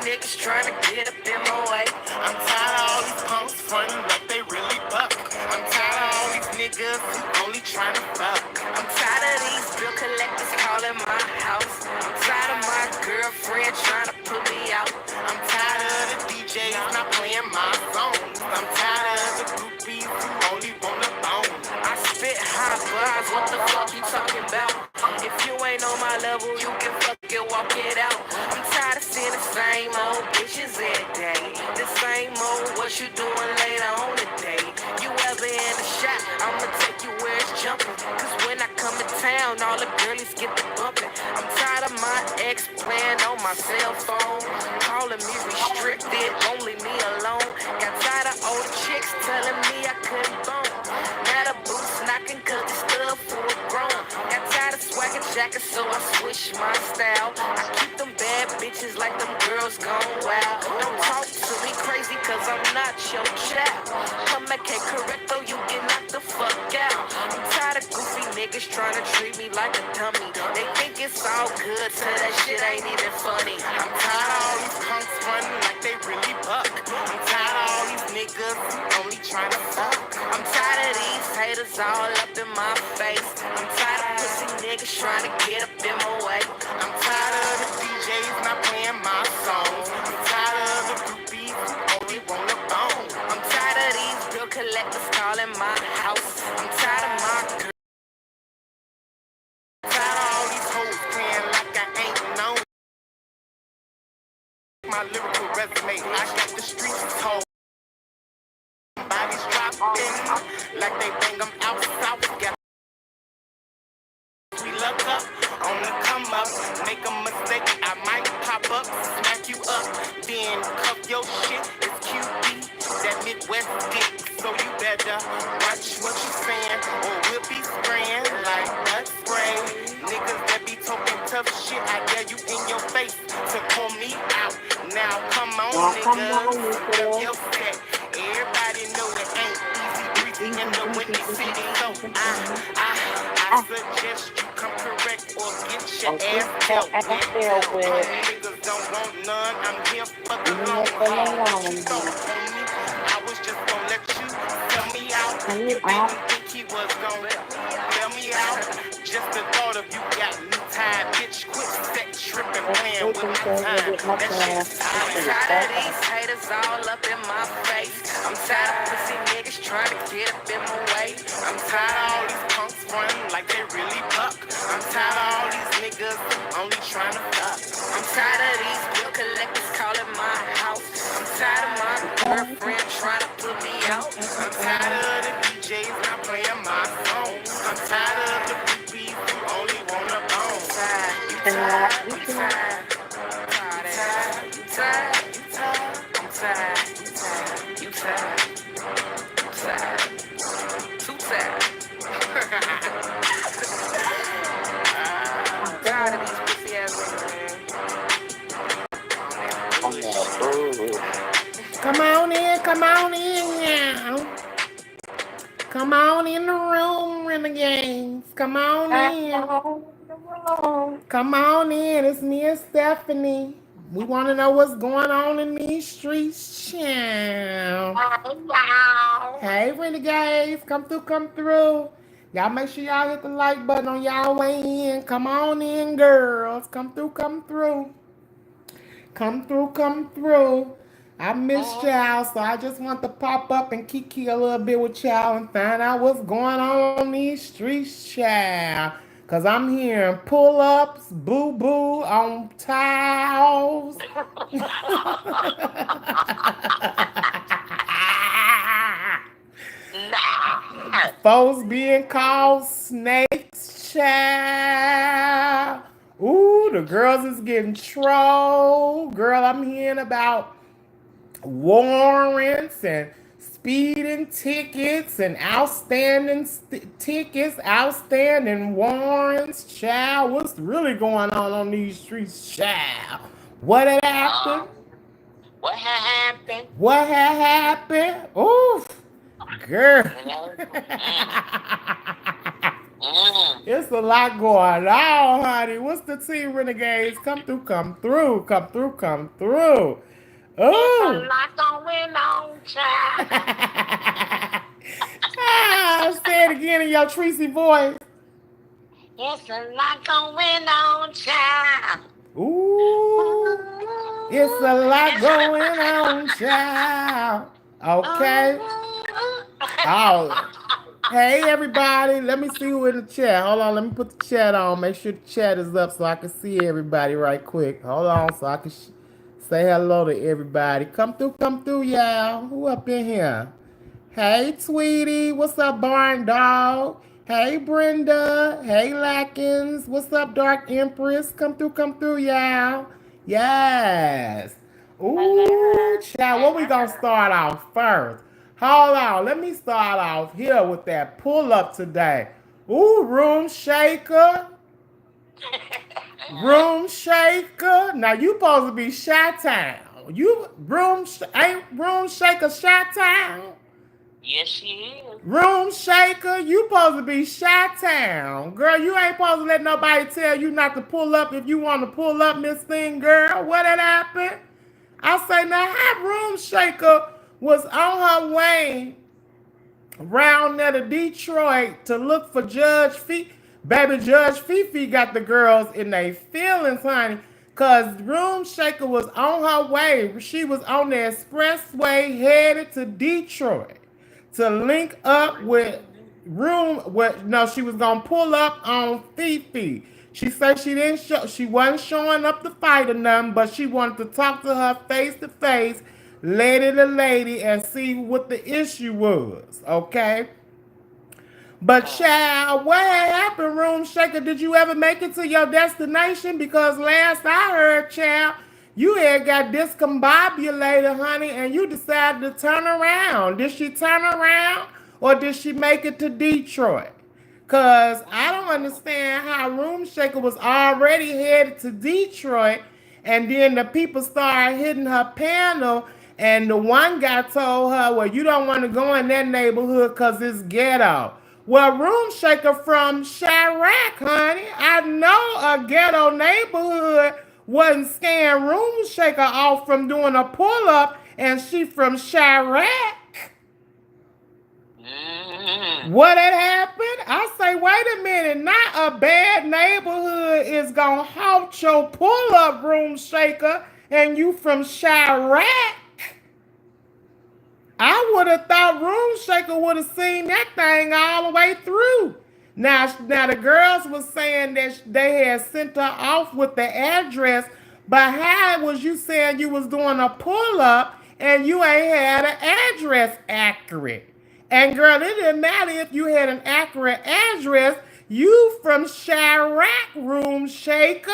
niggas trying to get up in my way. I'm tired of all these punks frontin' like they really buck. I'm tired of all these niggas who only trying to fuck. I'm tired of these bill collectors calling my house. I'm tired of my girlfriend trying to put me out. I'm tired of the DJs not playing my songs. I'm tired of the groupies who only want a bone. I spit hot bars, what the fuck you talking about? If you ain't on my level, you can fucking walk it out. I'm tired of seeing the same old bitches every day. The same old what you doing later on today. You ever in the shot, I'ma take you where it's jumping. Cause when I come to town, all the girlies get the bumping. I'm tired of my ex playing on my cell phone, calling me restricted, won't leave me alone. Got tired of old chicks telling me I couldn't bone. Now the boots knocking cause the stuff full grown. Got tired of swagging jackets, so I switch my style. I keep them bad bitches like them girls gone wild. Don't talk to me crazy cause I'm not your child. Come back, can't correct though, you get knocked the fuck out. I'm tired of goofy niggas trying to treat me like a dummy. They think it's all good till that shit ain't even funny. I'm tired of all these punks running like they really buck. I'm tired of all these niggas only trying to fuck. I'm tired of these haters all up in my face. I'm tired of pussy niggas trying to get up in my way. I'm tired of the DJs not playing my songs. I'm tired of the groupies who only want a bone. I'm tired of these bill collectors calling my house. I'm tired of my girl. I'm tired of all these hoes playing like I ain't known. My lyrical resume, I got the streets told. Bodies dropping like they bang them out south. Got we luck up, on the come up. Make a mistake, I might pop up, smack you up, then cuff your shit. It's QB, that Midwest dick. So you better watch what you saying, or we'll be spraying like nut spray. Niggas that be talking tough shit, I dare you in your face to call me out. Now come on, niggas, up your set. Everybody know it ain't easy breathing in the windy city. So I suggest you come correct or get your ass dealt with. Niggas don't want none, I'm here fucking long. You don't own me, I was just gonna let you tell me out. You didn't think he was gonna tell me out. Just the thought of you got me tired. Bitch, quit set tripping, playing with my time. That shit's tired. I'm tired of these haters all up in my face. I'm tired of pussy niggas trying to get up in my way. I'm tired of all these punks running like they really buck. I'm tired of all these niggas only trying to fuck. I'm tired of these bill collectors calling my house. I'm tired of my girlfriend trying to put me out. I'm tired of the DJs not playing my songs. I'm tired of the groupies who only want a bone. You tired, you tired, you tired, you tired, you tired, you tired, you tired, you tired, too tired. I'm tired of these pussy ass women, man. Come on in now. Come on in the room, Renegades. Come on in. Come on in. It's me and Stephanie. We want to know what's going on in these streets, child. Hey, Renegades. Come through. Y'all make sure y'all hit the like button on y'all way in. Come on in, girls. Come through. Come through. I missed y'all, so I just want to pop up and kiki a little bit with y'all and find out what's going on these streets, child. Cause I'm hearing pull-ups, boo-boo on tiles. Folks being called snakes, child. Ooh, the girls is getting trolled. Girl, I'm hearing about warrants and speeding tickets and outstanding tickets, outstanding warrants, child. What's really going on these streets, child? What had happened? What had happened? Oof, girl. It's a lot going on, honey. What's the tea, Renegades? Come through, come through, come through, come through. It's a Oh. lot going on, child. Say it again in your Tracy voice. It's a lot going on, child. Ooh. It's a lot going on, child. Okay. Oh. Hey, everybody. Let me see who in the chat. Hold on. Let me put the chat on. Make sure the chat is up so I can see everybody right quick. Hold on so I can say hello to everybody. Come through, y'all. Who up in here? Hey, Tweety. What's up, Barn Dog? Hey, Brenda. Hey, Lackins. What's up, Dark Empress? Come through, y'all. Yes. Ooh, child. What we gonna start off first? Hold on. Let me start off here with that pull up today. Ooh, room shaker. Room shaker. Now you supposed to be Chi-Town. You ain't room shaker Chi-Town? Yes, she is. Room shaker, you supposed to be Chi-Town. Girl, you ain't supposed to let nobody tell you not to pull up if you want to pull up, Miss Thing, girl. What had happened? I say, now how room shaker was on her way round there to Detroit to look for Judge Fifi. Baby, Judge Fifi got the girls in their feelings, honey. Because Room Shaker was on her way. She was on the expressway headed to Detroit to link up with she was going to pull up on Fifi. She said she wasn't showing up to fight or nothing, but she wanted to talk to her face to face, lady to lady, and see what the issue was, okay? But child, what happened, Room Shaker? Did you ever make it to your destination? Because last I heard, child, you had got discombobulated, honey, and you decided to turn around. Did she turn around or did she make it to Detroit? Because I don't understand how Room Shaker was already headed to Detroit and then the people started hitting her panel and the one guy told her, well, you don't want to go in that neighborhood because it's ghetto. Well, Room Shaker from Chirac, honey. I know a ghetto neighborhood wasn't scaring Room Shaker off from doing a pull-up, and she from Chirac. What had happened? I say, wait a minute, not a bad neighborhood is gonna halt your pull-up, Room Shaker, and you from Chirac. I would have thought Room Shaker would have seen that thing all the way through. Now the girls was saying that they had sent her off with the address, but how was you saying you was doing a pull-up and you ain't had an address accurate? And girl, it didn't matter if you had an accurate address. You from Chirac, Room Shaker.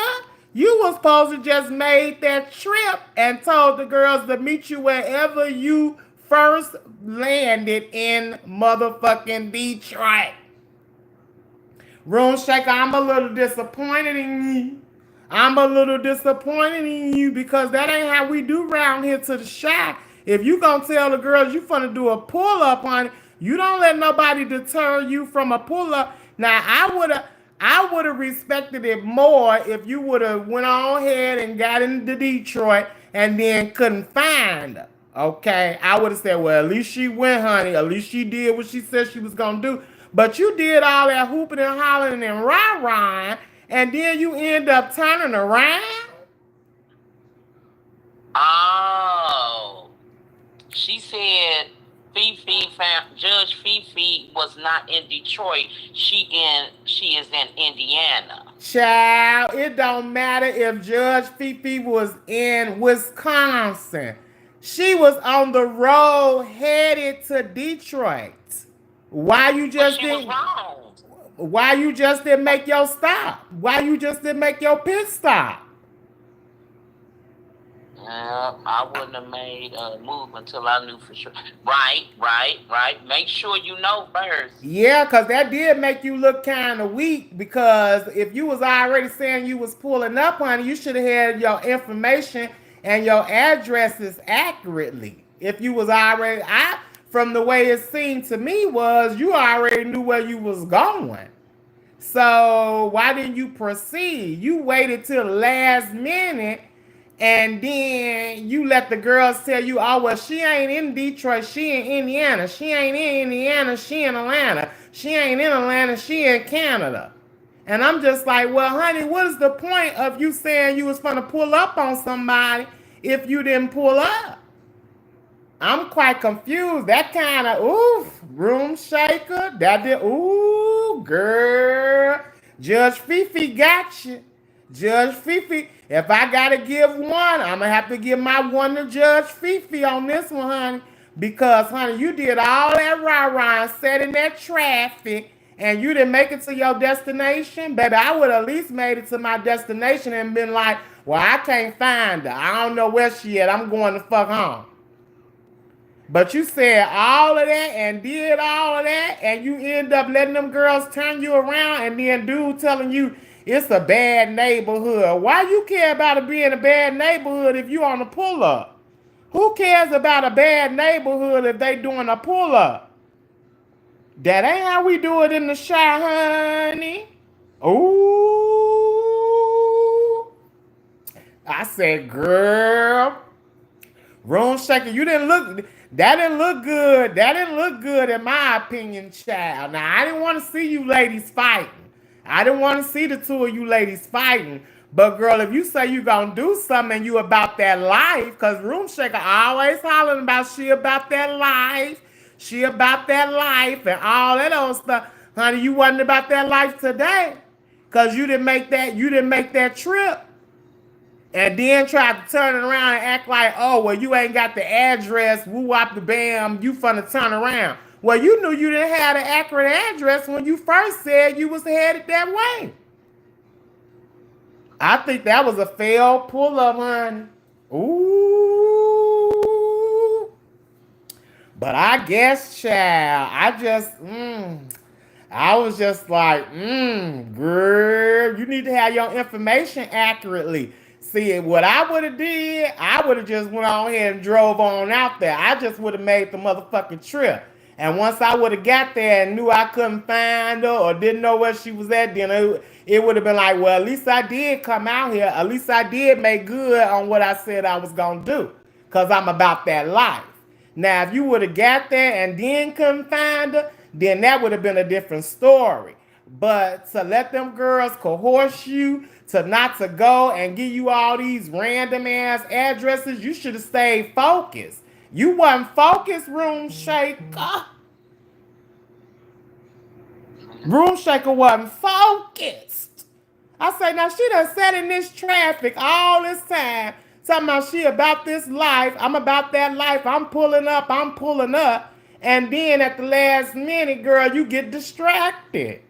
You was supposed to just made that trip and told the girls to meet you wherever you first landed in motherfucking Detroit. Room Shaker, I'm a little disappointed in you. I'm a little disappointed in you because that ain't how we do round here to the shack. If you gonna tell the girls you finna do a pull-up on it, you don't let nobody deter you from a pull-up. Now, I would have respected it more if you would have went on ahead and got into Detroit and then couldn't find her. Okay, I would have said, well, at least she went, honey. At least she did what she said she was gonna do. But you did all that hooping and hollering and rah-rahing, and then you end up turning around. Oh, she said Judge Fifi was not in Detroit. She is in Indiana. Child, it don't matter if Judge Fifi was in Wisconsin. She was on the road headed to Detroit. Why you just didn't? Why you just didn't make your stop? Why you just didn't make your pit stop? I wouldn't have made a move until I knew for sure. Right. Make sure you know first. Yeah, because that did make you look kind of weak, because if you was already saying you was pulling up, honey, you should have had your information and your addresses accurately. If you was already, from the way it seemed to me was, you already knew where you was going. So why didn't you proceed? You waited till the last minute, and then you let the girls tell you, oh, well, she ain't in Detroit, she in Indiana. She ain't in Indiana, she in Atlanta. She ain't in Atlanta, she in Canada. And I'm just like, well, honey, what is the point of you saying you was going to pull up on somebody if you didn't pull up? I'm quite confused. That kind of, ooh, room shaker. That did, ooh, girl. Judge Fifi got you. Judge Fifi. If I got to give one, I'm going to have to give my one to Judge Fifi on this one, honey. Because, honey, you did all that rah-rah and sat in that traffic and you didn't make it to your destination. Baby, I would have at least made it to my destination and been like, well, I can't find her. I don't know where she at. I'm going to fuck home. But you said all of that and did all of that, and you end up letting them girls turn you around, and then dude telling you it's a bad neighborhood. Why you care about it being a bad neighborhood if you on a pull-up? Who cares about a bad neighborhood if they doing a pull-up? That ain't how we do it in the Chi, honey. Ooh. I said, girl, room shaker, you didn't look... That didn't look good. That didn't look good in my opinion, child. Now, I didn't want to see you ladies fighting. I didn't want to see the two of you ladies fighting. But, girl, if you say you going to do something and you about that life, because Room Shaker always hollering about she about that life, she about that life and all that old stuff. Honey, you wasn't about that life today because you didn't make that trip. And then try to turn it around and act like, oh, well, you ain't got the address, woo-wop the bam, you finna turn around. Well, you knew you didn't have the accurate address when you first said you was headed that way. I think that was a failed pull-up, honey. Ooh. But I guess, child, I was just like, girl, you need to have your information accurately. See, what I would have did, I would have just went on ahead and drove on out there. I just would have made the motherfucking trip. And once I would have got there and knew I couldn't find her or didn't know where she was at, then it would have been like, well, at least I did come out here. At least I did make good on what I said I was going to do. Because I'm about that life. Now, if you would have got there and then couldn't find her, then that would have been a different story. But to let them girls coerce you to not to go and give you all these random ass addresses, you should have stayed focused. You wasn't focused, Room Shaker. Room Shaker wasn't focused. I say, now she done sat in this traffic all this time, talking about she about this life. I'm about that life. I'm pulling up. And then at the last minute, girl, you get distracted.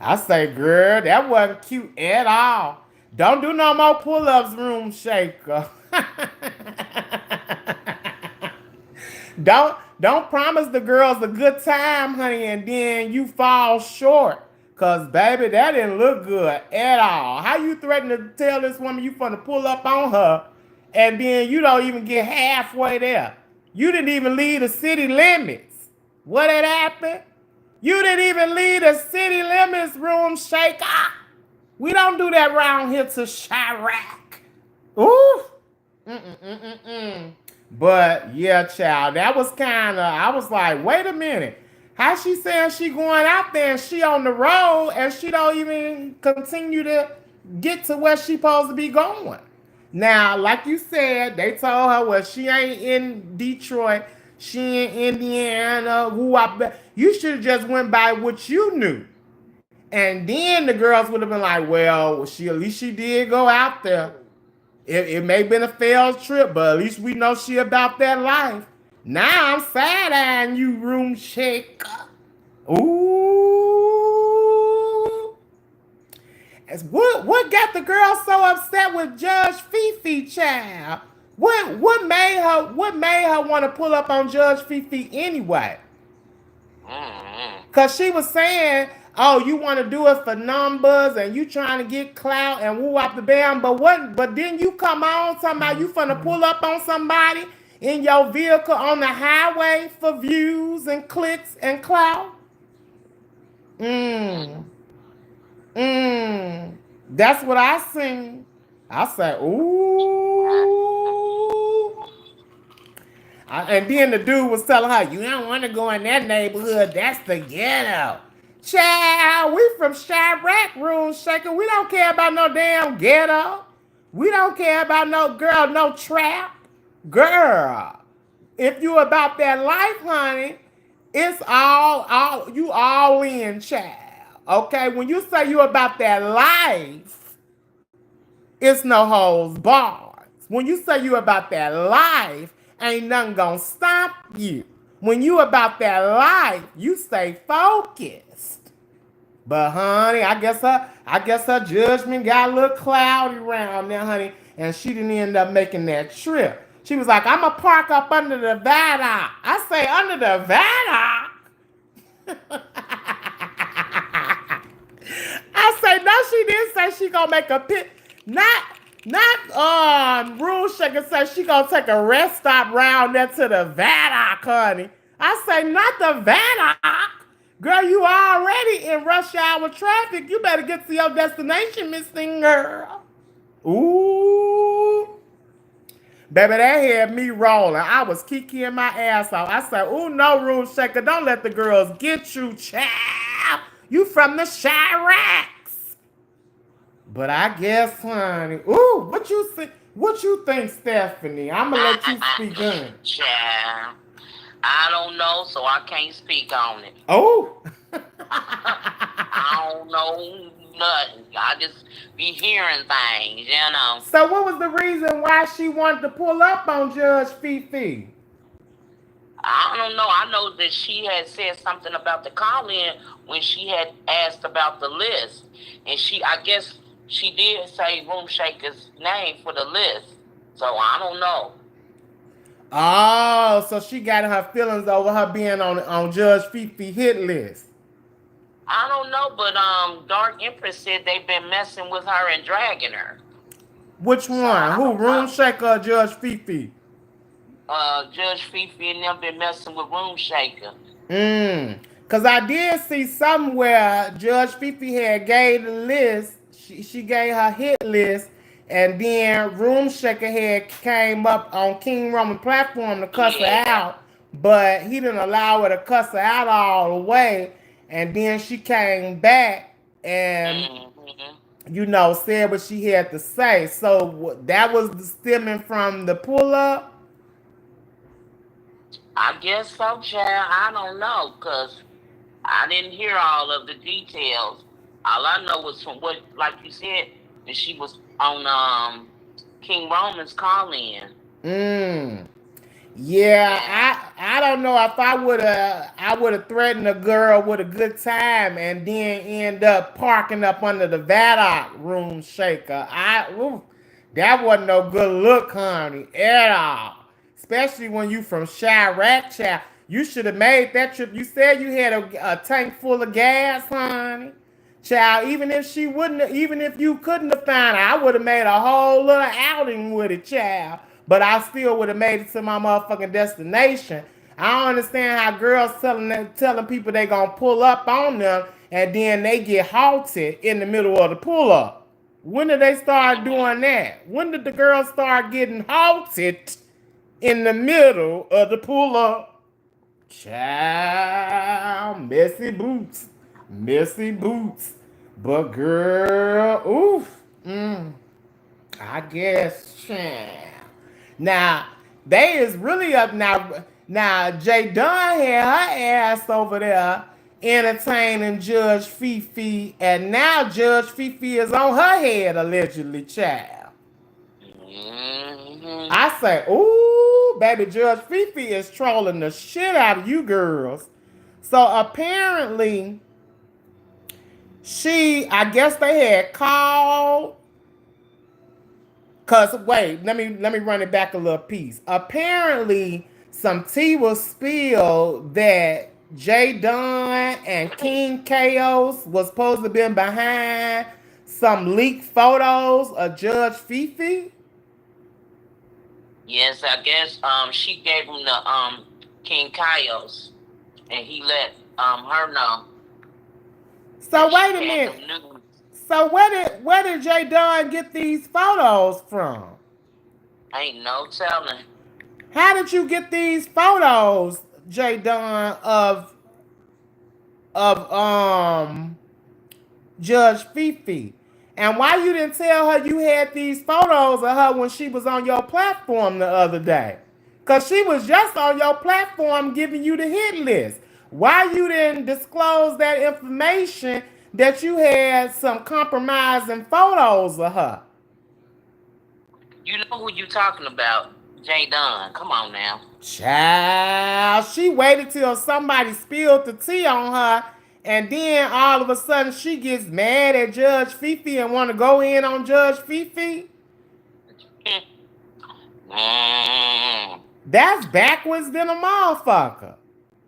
I say, girl, that wasn't cute at all. Don't do no more pull-ups, Room Shaker. Don't promise the girls a good time, honey, and then you fall short. Because, baby, that didn't look good at all. How you threaten to tell this woman you finna pull up on her, and then you don't even get halfway there? You didn't even leave the city limits. What had happened? You didn't even leave the city limits, Room Shaker. We don't do that around here to Chirac. Ooh. But, yeah, child, that was kind of, I was like, wait a minute. How she saying she going out there and she on the road and she don't even continue to get to where she supposed to be going? Now, like you said, they told her, well, she ain't in Detroit. She in Indiana. You should have just went by what you knew. And then the girls would have been like, well, at least she did go out there. It may have been a failed trip, but at least we know she about that life. Now I'm side-eyeing you, Room Shaker. Ooh. What got the girl so upset with Judge Fifi, child? What made her want to pull up on Judge Fifi anyway? Because she was saying, oh, you want to do it for numbers and you trying to get clout and woo up the bam. But then you come on talking about you finna pull up on somebody in your vehicle on the highway for views and clicks and clout? That's what I seen. I said, ooh. And then the dude was telling her, you don't want to go in that neighborhood. That's the ghetto. Child, we from Chirac, Room Shaker. We don't care about no damn ghetto. We don't care about no girl, no trap. Girl, if you about that life, honey, it's all you all in, child. Okay, when you say you about that life, it's no holds barred. When you say you about that life, ain't nothing gonna stop you. When you about that life, you stay focused. But honey, I guess her judgment got a little cloudy around there, honey, and she didn't end up making that trip. She was like, I'ma park up under the viaduct. I say under the viaduct. I say no, she didn't say she gonna make a pit. Not Rule Shaker said she gonna take a rest stop round there to the viaduct, honey. I say not the viaduct. Girl, you already in rush hour traffic. You better get to your destination, Miss Thing Girl. Ooh. Baby, that had me rolling. I was kikiing my ass off. I said, ooh, no, Rule Shaker. Don't let the girls get you, child. You from the Chiracs. But I guess, honey. Ooh, what you think, Stephanie? I'm going to let you speak on it. Child. I don't know, so I can't speak on it. Oh. I don't know nothing. I just be hearing things, you know. So what was the reason why she wanted to pull up on Judge Fifi? I don't know. I know that she had said something about the call-in when she had asked about the list. And I guess she did say Room Shaker's name for the list. So I don't know. Oh, so she got her feelings over her being on Judge Fifi hit list. I don't know, but Dark Empress said they've been messing with her and dragging her. Which one? Who, Room Shaker or Judge Fifi? Judge Fifi and them been messing with Room Shaker. Because I did see somewhere Judge Fifi had gave the list. She gave her hit list. And then Room Shaker had came up on King Roman platform to cuss her out. But he didn't allow her to cuss her out all the way. And then she came back and, said what she had to say. So that was stemming from the pull-up? I guess so, child. I don't know, because I didn't hear all of the details. All I know was from what, like you said, that she was on King Roman's call-in. Yeah, I don't know if I would have threatened a girl with a good time and then end up parking up under the viaduct, Room Shaker. That wasn't no good look, honey, at all. Especially when you from Chirac, child. You should have made that trip. You said you had a tank full of gas, honey. Child, even if you couldn't have found her, I would have made a whole little outing with it, child. But I still would have made it to my motherfucking destination. I don't understand how girls telling people they gonna pull up on them and then they get halted in the middle of the pull up. When did they start doing that? When did the girls start getting halted in the middle of the pull up? Child, messy boots. But girl, oof. I guess, child. Now, they is really up now. Now, J. Dunn had her ass over there entertaining Judge Fifi, and now Judge Fifi is on her head, allegedly, child. I say, ooh, baby, Judge Fifi is trolling the shit out of you girls. So apparently, I guess they had called. Cause wait, let me run it back a little piece. Apparently, some tea was spilled that J. Dunn and King Chaos was supposed to be behind some leaked photos of Judge Fifi. Yes, I guess she gave him the King Kaios, and he let her know. So wait a minute. So where did J Dunn get these photos from? Ain't no telling. How did you get these photos, J Dunn, of Judge Fifi? And why you didn't tell her you had these photos of her when she was on your platform the other day? Because she was just on your platform giving you the hit list. Why you didn't disclose that information that you had some compromising photos of her? You know who you talking about, J Dunn. Come on now. Child, she waited till somebody spilled the tea on her, and then all of a sudden she gets mad at Judge Fifi and want to go in on Judge Fifi. That's backwards than a motherfucker.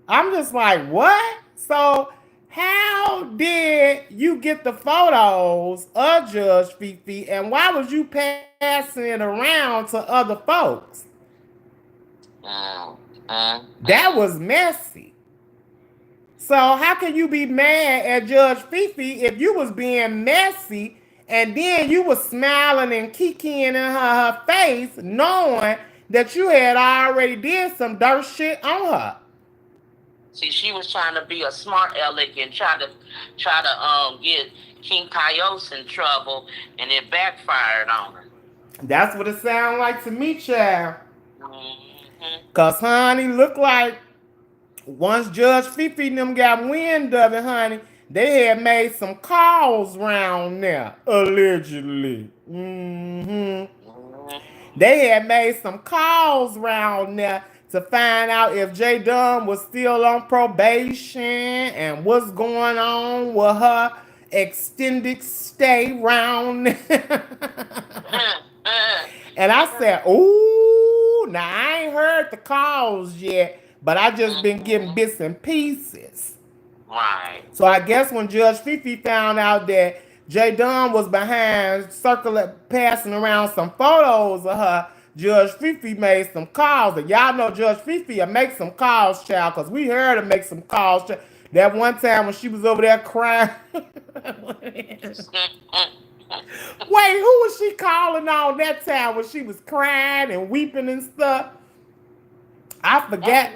I'm just like, what? So how did you get the photos of Judge Fifi, and why was you passing it around to other folks? That was messy. So how can you be mad at Judge Fifi if you was being messy and then you was smiling and kikiing in her face knowing that you had already did some dirt shit on her? See, she was trying to be a smart aleck and try to get King Kaios in trouble, and it backfired on her. That's what it sounded like to me, child. Cause honey, look like once Judge Fifi and them got wind of it, honey, they had made some calls round there, allegedly. They had made some calls round there to find out if J Dunn was still on probation and what's going on with her extended stay round there. And I said, ooh, now I ain't heard the calls yet, but I just been getting bits and pieces. Right. So I guess when Judge Fifi found out that J Dunn was behind passing around some photos of her, Judge Fifi made some calls. And y'all know Judge Fifi will make some calls, child, because we heard her make some calls. That one time when she was over there crying. Wait, who was she calling on that time when she was crying and weeping and stuff? I forgot.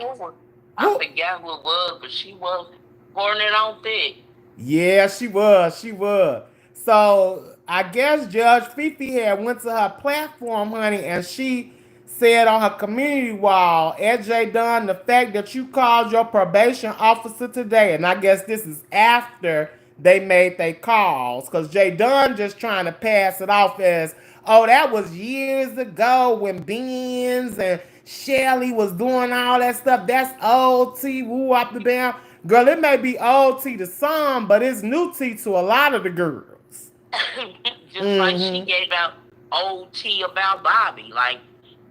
I forgot who it was, but she was pouring it on thick. Yeah, she was. She was. So I guess Judge Fifi had went to her platform, honey, and she said on her community wall, J Dunn, the fact that you called your probation officer today, and I guess this is after they made their calls, because J Dunn just trying to pass it off as, oh, that was years ago when Beans and Shelly was doing all that stuff. That's old T, woo up the bam. Girl, it may be old T to some, but it's new T to a lot of the girls. Just like she gave out old tea about Bobby. Like,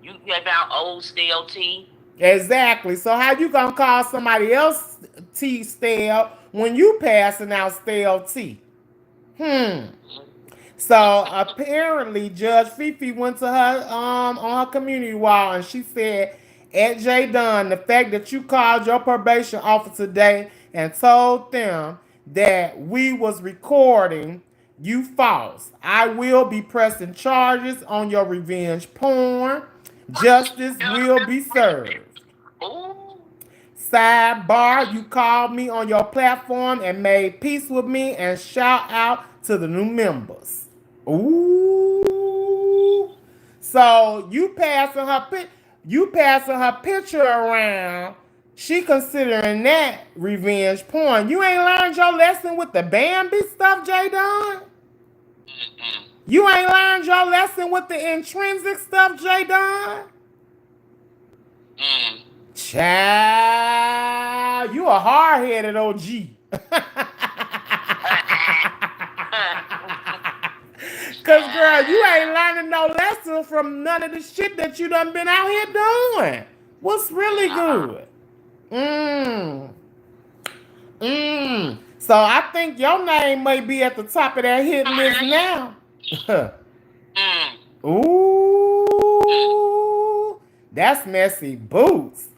you gave out old stale tea. Exactly. So how you gonna call somebody else tea stale when you passing out stale tea? So apparently Judge Fifi went to her on her community wall and she said, at J Dunn, the fact that you called your probation officer today and told them that we was recording you false. I will be pressing charges on your revenge porn. Justice will be served. Sidebar, you called me on your platform and made peace with me, and shout out to the new members. Ooh. So you passing her picture around. She considering that revenge porn. You ain't learned your lesson with the Bambi stuff, J Dunn? You ain't learned your lesson with the intrinsic stuff, J Dunn? Child, you a hard-headed OG. Cause girl, you ain't learning no lesson from none of the shit that you done been out here doing. What's really good? So I think your name may be at the top of that hit list now. Ooh. That's messy boots.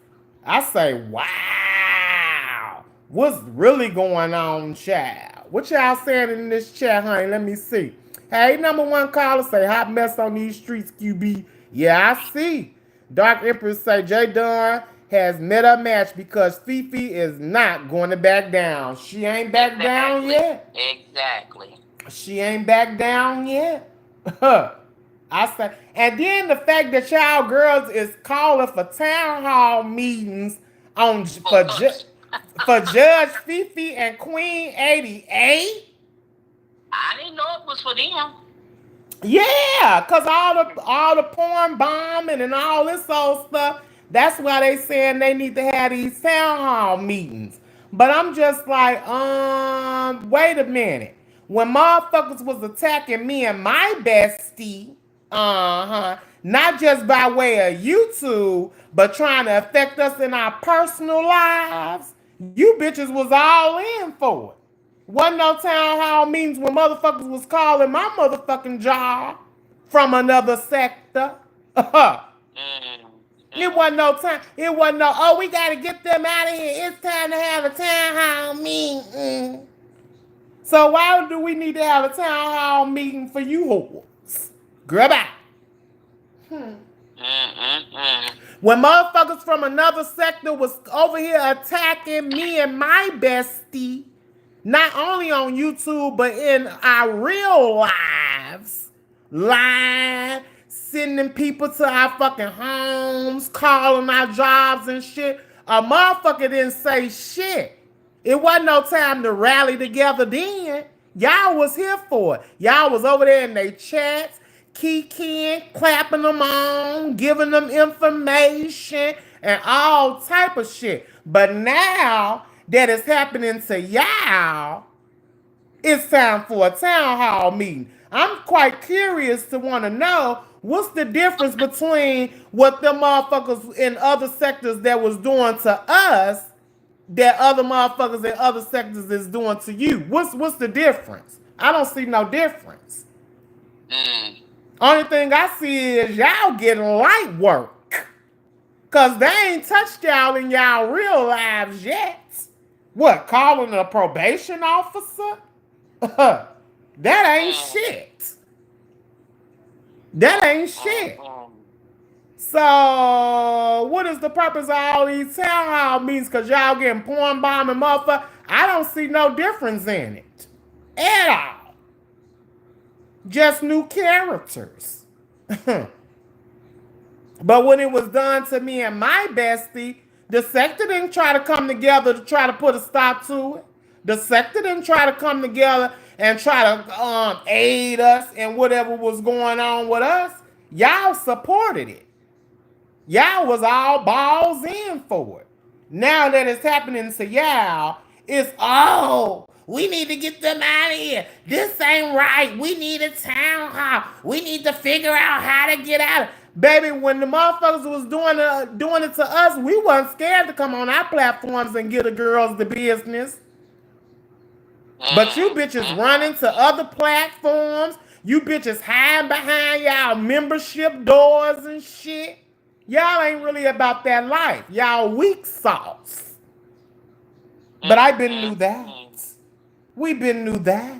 I say, wow. What's really going on, child? What y'all saying in this chat, honey? Let me see. Hey, number one caller say, hot mess on these streets, QB. Yeah, I see. Dark Empress say, J. Dunn has met a match because Fifi is not going to back down. She ain't back down yet. Exactly. She ain't back down yet. I say, and then the fact that y'all girls is calling for town hall meetings on for Judge Fifi and Queen 88. I didn't know it was for them. Yeah, cause all the porn bombing and all this old stuff. That's why they saying they need to have these town hall meetings. But I'm just like, wait a minute. When motherfuckers was attacking me and my bestie, not just by way of YouTube, but trying to affect us in our personal lives, you bitches was all in for it. Wasn't no town hall meetings when motherfuckers was calling my motherfucking job from another sector. It wasn't no time. It wasn't no, oh, we got to get them out of here. It's time to have a town hall meeting. So why do we need to have a town hall meeting for you whores? Girl, bye. When motherfuckers from another sector was over here attacking me and my bestie, not only on YouTube, but in our real lives, live, sending people to our fucking homes, calling our jobs and shit, a motherfucker didn't say shit. It wasn't no time to rally together then. Y'all was here for it. Y'all was over there in their chats, kicking, clapping them on, giving them information, and all type of shit. But now that is happening to y'all, it's time for a town hall meeting. I'm quite curious to want to know what's the difference between what them motherfuckers in other sectors that was doing to us that other motherfuckers in other sectors is doing to you. What's the difference? I don't see no difference. Only thing I see is y'all getting light work. Cause they ain't touched y'all in y'all real lives yet. What, calling a probation officer? That ain't shit. That ain't shit. So, what is the purpose of all these town hall meetings? Because y'all getting porn bombing motherfucker? I don't see no difference in it. At all. Just new characters. But when it was done to me and my bestie, the sector didn't try to come together to try to put a stop to it. The sector didn't try to come together and try to aid us in whatever was going on with us. Y'all supported it. Y'all was all balls in for it. Now that it's happening to y'all, it's, oh, we need to get them out of here. This ain't right. We need a town hall. We need to figure out how to get out of it. Baby, when the motherfuckers was doing it to us, we wasn't scared to come on our platforms and get the girls the business. But you bitches running to other platforms. You bitches hiding behind y'all membership doors and shit. Y'all ain't really about that life. Y'all weak sauce. But I been knew that. We been knew that.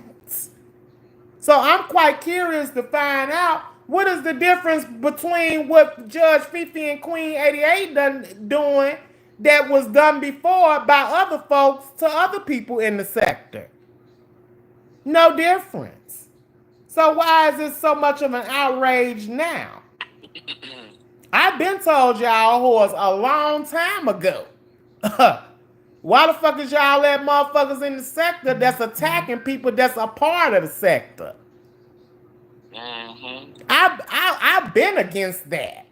So I'm quite curious to find out what is the difference between what Judge Fifi and Queen 88 doing that was done before by other folks to other people in the sector. No difference. So why is it so much of an outrage now? I've been told y'all whores a long time ago. Why the fuck is y'all let motherfuckers in the sector that's attacking people that's a part of the sector? I've been against that.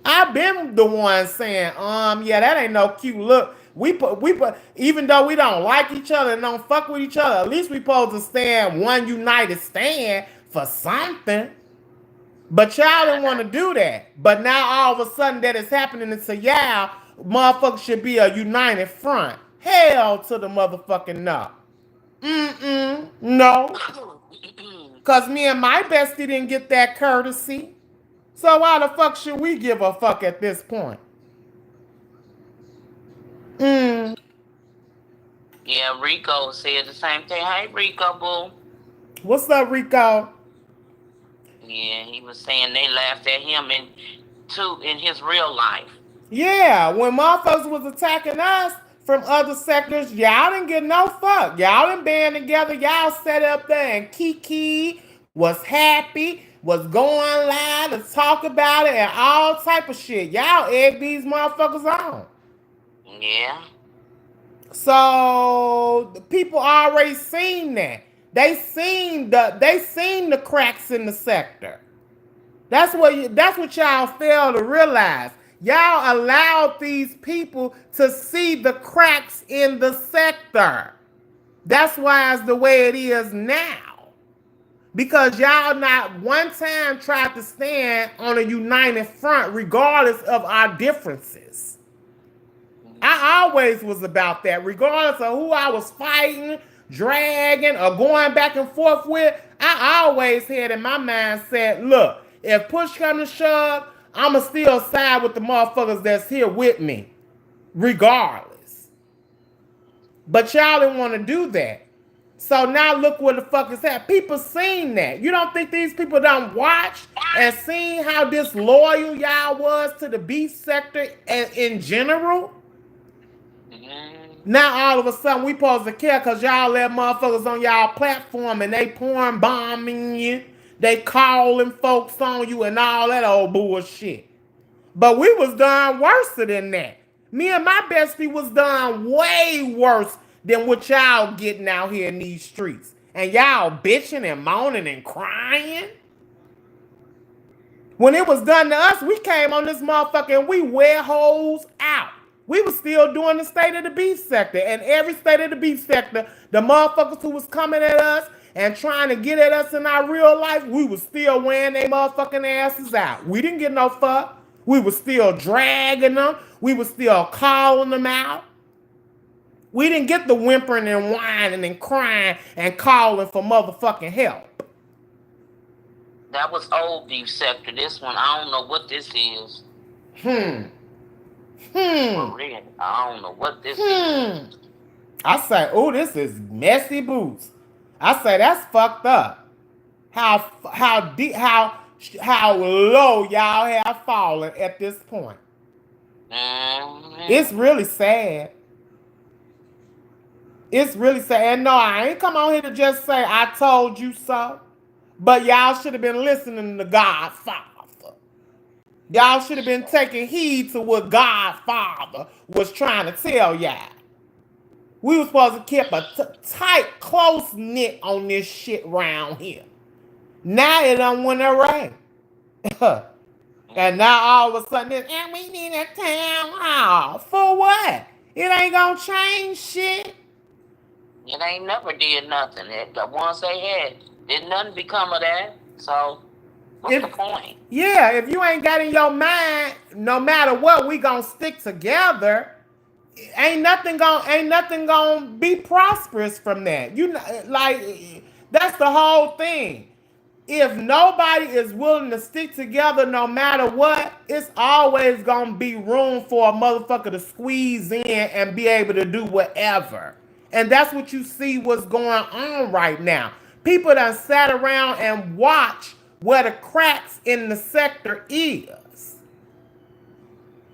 I've been the one saying, yeah, that ain't no cute look. We put, even though we don't like each other and don't fuck with each other, at least we supposed to stand one united stand for something. But y'all didn't want to do that. But now all of a sudden that is happening to y'all, motherfuckers should be a united front. Hell to the motherfucking no. No. Because me and my bestie didn't get that courtesy. So why the fuck should we give a fuck at this point? Yeah, Rico said the same thing. Hey, Rico, boo. What's up, Rico? Yeah, he was saying they laughed at him in his real life. Yeah, when motherfuckers was attacking us from other sectors, y'all didn't get no fuck. Y'all didn't band together. Y'all sat up there and kiki, was happy, was going live to talk about it and all type of shit. Y'all egg these motherfuckers on. Yeah. So the people already seen that. They seen the cracks in the sector. That's what y'all fail to realize. Y'all allowed these people to see the cracks in the sector. That's why it's the way it is now. Because y'all not one time tried to stand on a united front regardless of our differences. I always was about that. Regardless of who I was fighting, dragging, or going back and forth with, I always had in my mind said, look, if push comes to shove, I'ma still side with the motherfuckers that's here with me, regardless. But y'all didn't want to do that. So now look what the fuck is happening. People seen that. You don't think these people done watched and seen how disloyal y'all was to the beef sector in general? Now all of a sudden we supposed to care because y'all let motherfuckers on y'all platform and they pouring bombing you. They calling folks on you and all that old bullshit. But we was done worse than that. Me and my bestie was done way worse than what y'all getting out here in these streets. And y'all bitching and moaning and crying. When it was done to us, we came on this motherfucker and we wear holes out. We was still doing the state of the beef sector. And every state of the beef sector, the motherfuckers who was coming at us and trying to get at us in our real life, we was still wearing their motherfucking asses out. We didn't get no fuck. We was still dragging them. We was still calling them out. We didn't get the whimpering and whining and crying and calling for motherfucking help. That was old beef sector. This one, I don't know what this is. For real, I don't know what this is. I say, oh, this is messy boots. I say that's fucked up. How deep, how low y'all have fallen at this point. It's really sad. It's really sad. And no, I ain't come on here to just say I told you so. But y'all should have been listening to Godfather. Y'all should have been taking heed to what Godfather was trying to tell y'all. We were supposed to keep a tight, close knit on this shit round here. Now it done went away. And now all of a sudden, and we need a town hall. For what? It ain't gonna change shit. It ain't never did nothing. The ones they had, did nothing become of that. So, what's the point? Yeah, if you ain't got in your mind, no matter what, we gonna stick together. Ain't nothing gonna be prosperous from that. You know, like that's the whole thing. If nobody is willing to stick together no matter what, it's always gonna be room for a motherfucker to squeeze in and be able to do whatever. And that's what you see what's going on right now. People done sat around and watch where the cracks in the sector is.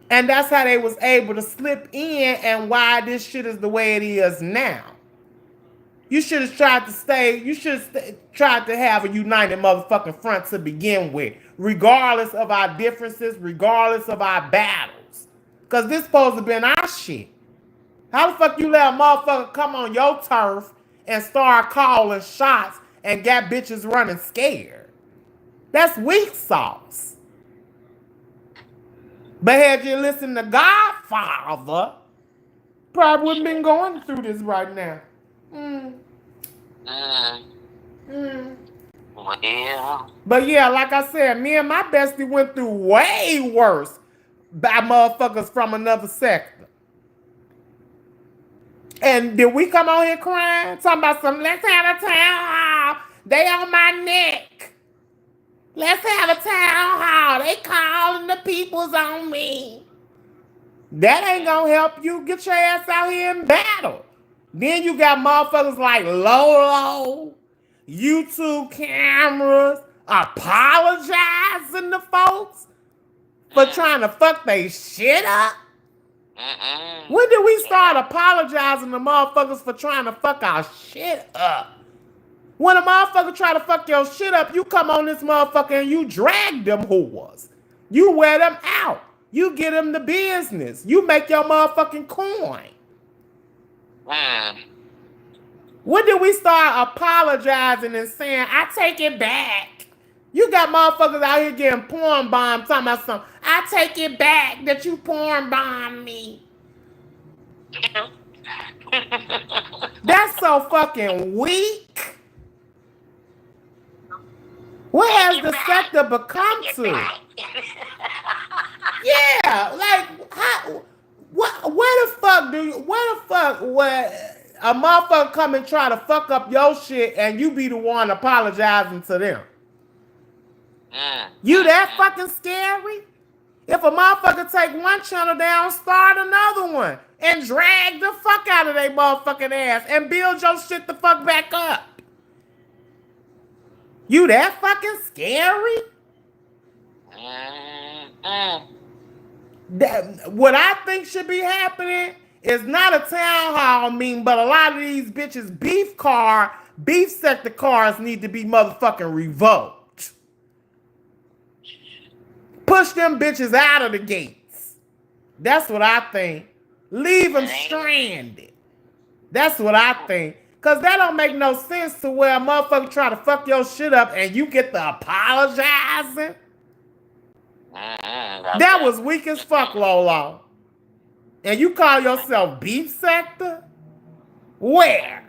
And that's how they was able to slip in and why this shit is the way it is now. You should have tried to have a united motherfucking front to begin with, regardless of our differences, regardless of our battles. Because this supposed to have been our shit. How the fuck you let a motherfucker come on your turf and start calling shots and got bitches running scared? That's weak sauce. But had you listened to Godfather, probably wouldn't been going through this right now. Well. But yeah, like I said, me and my bestie went through way worse by motherfuckers from another sector. And did we come on here crying? Talking about some, let's have a town hall. They on my neck. Let's have a town hall. They calling the peoples on me. That ain't gonna help you get your ass out here in battle. Then you got motherfuckers like Lolo, YouTube cameras, apologizing to folks for trying to fuck they shit up. When did we start apologizing to motherfuckers for trying to fuck our shit up? When a motherfucker try to fuck your shit up, you come on this motherfucker and you drag them whores. You wear them out. You get them the business. You make your motherfucking coin. When did we start apologizing and saying, I take it back? You got motherfuckers out here getting porn bombed talking about something. I take it back that you porn bombed me. That's so fucking weak. What has the sector become to? Yeah, like, how, where the fuck would a motherfucker come and try to fuck up your shit and you be the one apologizing to them? You that fucking scary? If a motherfucker take one channel down, start another one and drag the fuck out of their motherfucking ass and build your shit the fuck back up. You that fucking scary? What I think should be happening is not a town hall meeting, but a lot of these bitches beef sector cars need to be motherfucking revoked. Push them bitches out of the gates. That's what I think. Leave them stranded. That's what I think. Because that don't make no sense to where a motherfucker try to fuck your shit up and you get the apologizing. That was weak as fuck, Lolo. And you call yourself beef sector? Where?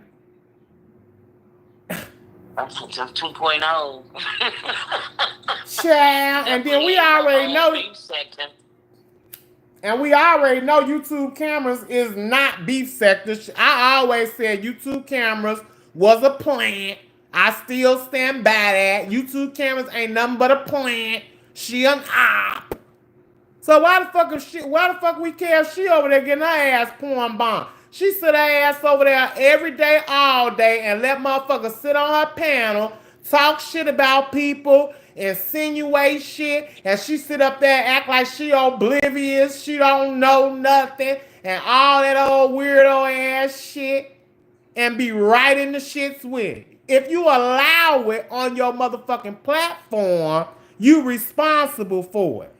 That's just 2.0. Child, and then we already know. And we already know YouTube cameras is not beef sector. I always said YouTube cameras was a plant. I still stand by that. YouTube cameras ain't nothing but a plant. She an op. So why the fuck we care if she over there getting her ass porn bombed? She sit her ass over there every day, all day, and let motherfuckers sit on her panel, talk shit about people, insinuate shit, and she sit up there and act like she oblivious, she don't know nothing, and all that old weirdo ass shit, and be right in the shits with it. If you allow it on your motherfucking platform, you responsible for it.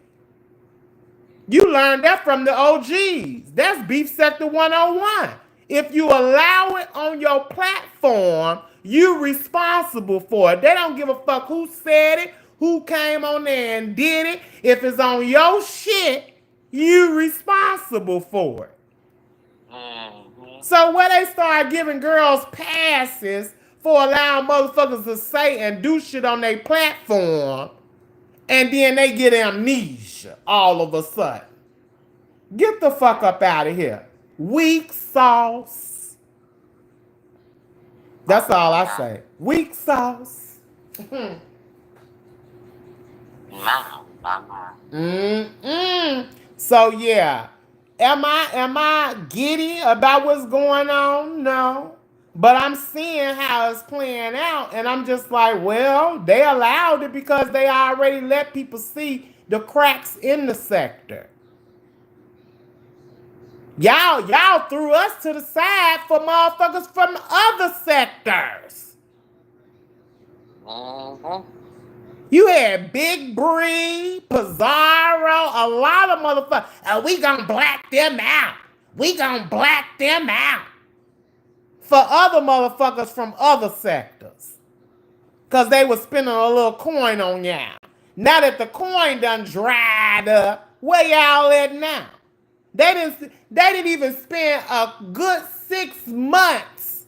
You learned that from the OGs. That's Beef Sector 101. If you allow it on your platform, you responsible for it. They don't give a fuck who said it, who came on there and did it. If it's on your shit, you responsible for it. So where they start giving girls passes for allowing motherfuckers to say and do shit on their platform, and then they get amnesia all of a sudden. Get the fuck up out of here. Weak sauce. That's all I say. Weak sauce. So yeah. Am I giddy about what's going on? No. But I'm seeing how it's playing out, and I'm just like, well, they allowed it because they already let people see the cracks in the sector. Y'all threw us to the side for motherfuckers from other sectors. You had Big Bree, Pizarro, a lot of motherfuckers. And we gonna black them out. We gonna black them out. For other motherfuckers from other sectors. Because they was spending a little coin on y'all. Now that the coin done dried up, where y'all at now? They didn't even spend a good 6 months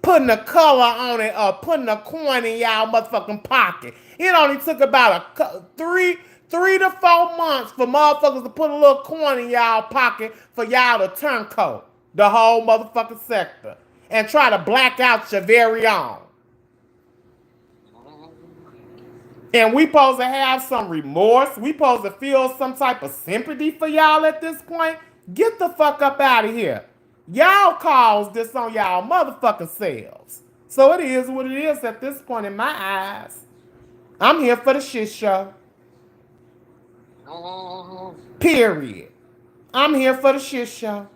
putting a color on it or putting a coin in y'all motherfucking pocket. It only took about three to 4 months for motherfuckers to put a little coin in y'all pocket for y'all to turncoat the whole motherfucking sector and try to black out your very own. And we supposed to have some remorse. We supposed to feel some type of sympathy for y'all at this point. Get the fuck up out of here. Y'all caused this on y'all motherfucking selves. So it is what it is at this point in my eyes. I'm here for the shit show. Period. I'm here for the shit show.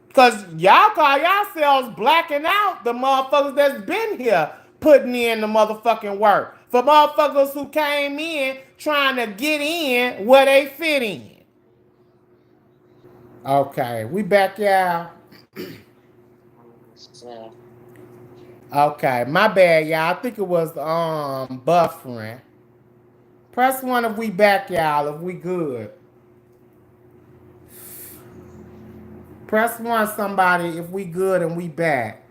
Because y'all call yourselves blacking out the motherfuckers that's been here putting in the motherfucking work. For motherfuckers who came in trying to get in where they fit in. Okay, we back, y'all. Okay, my bad, y'all. I think it was buffering. Press 1 if we back, y'all, if we good. Press 1, somebody, if we good and we back.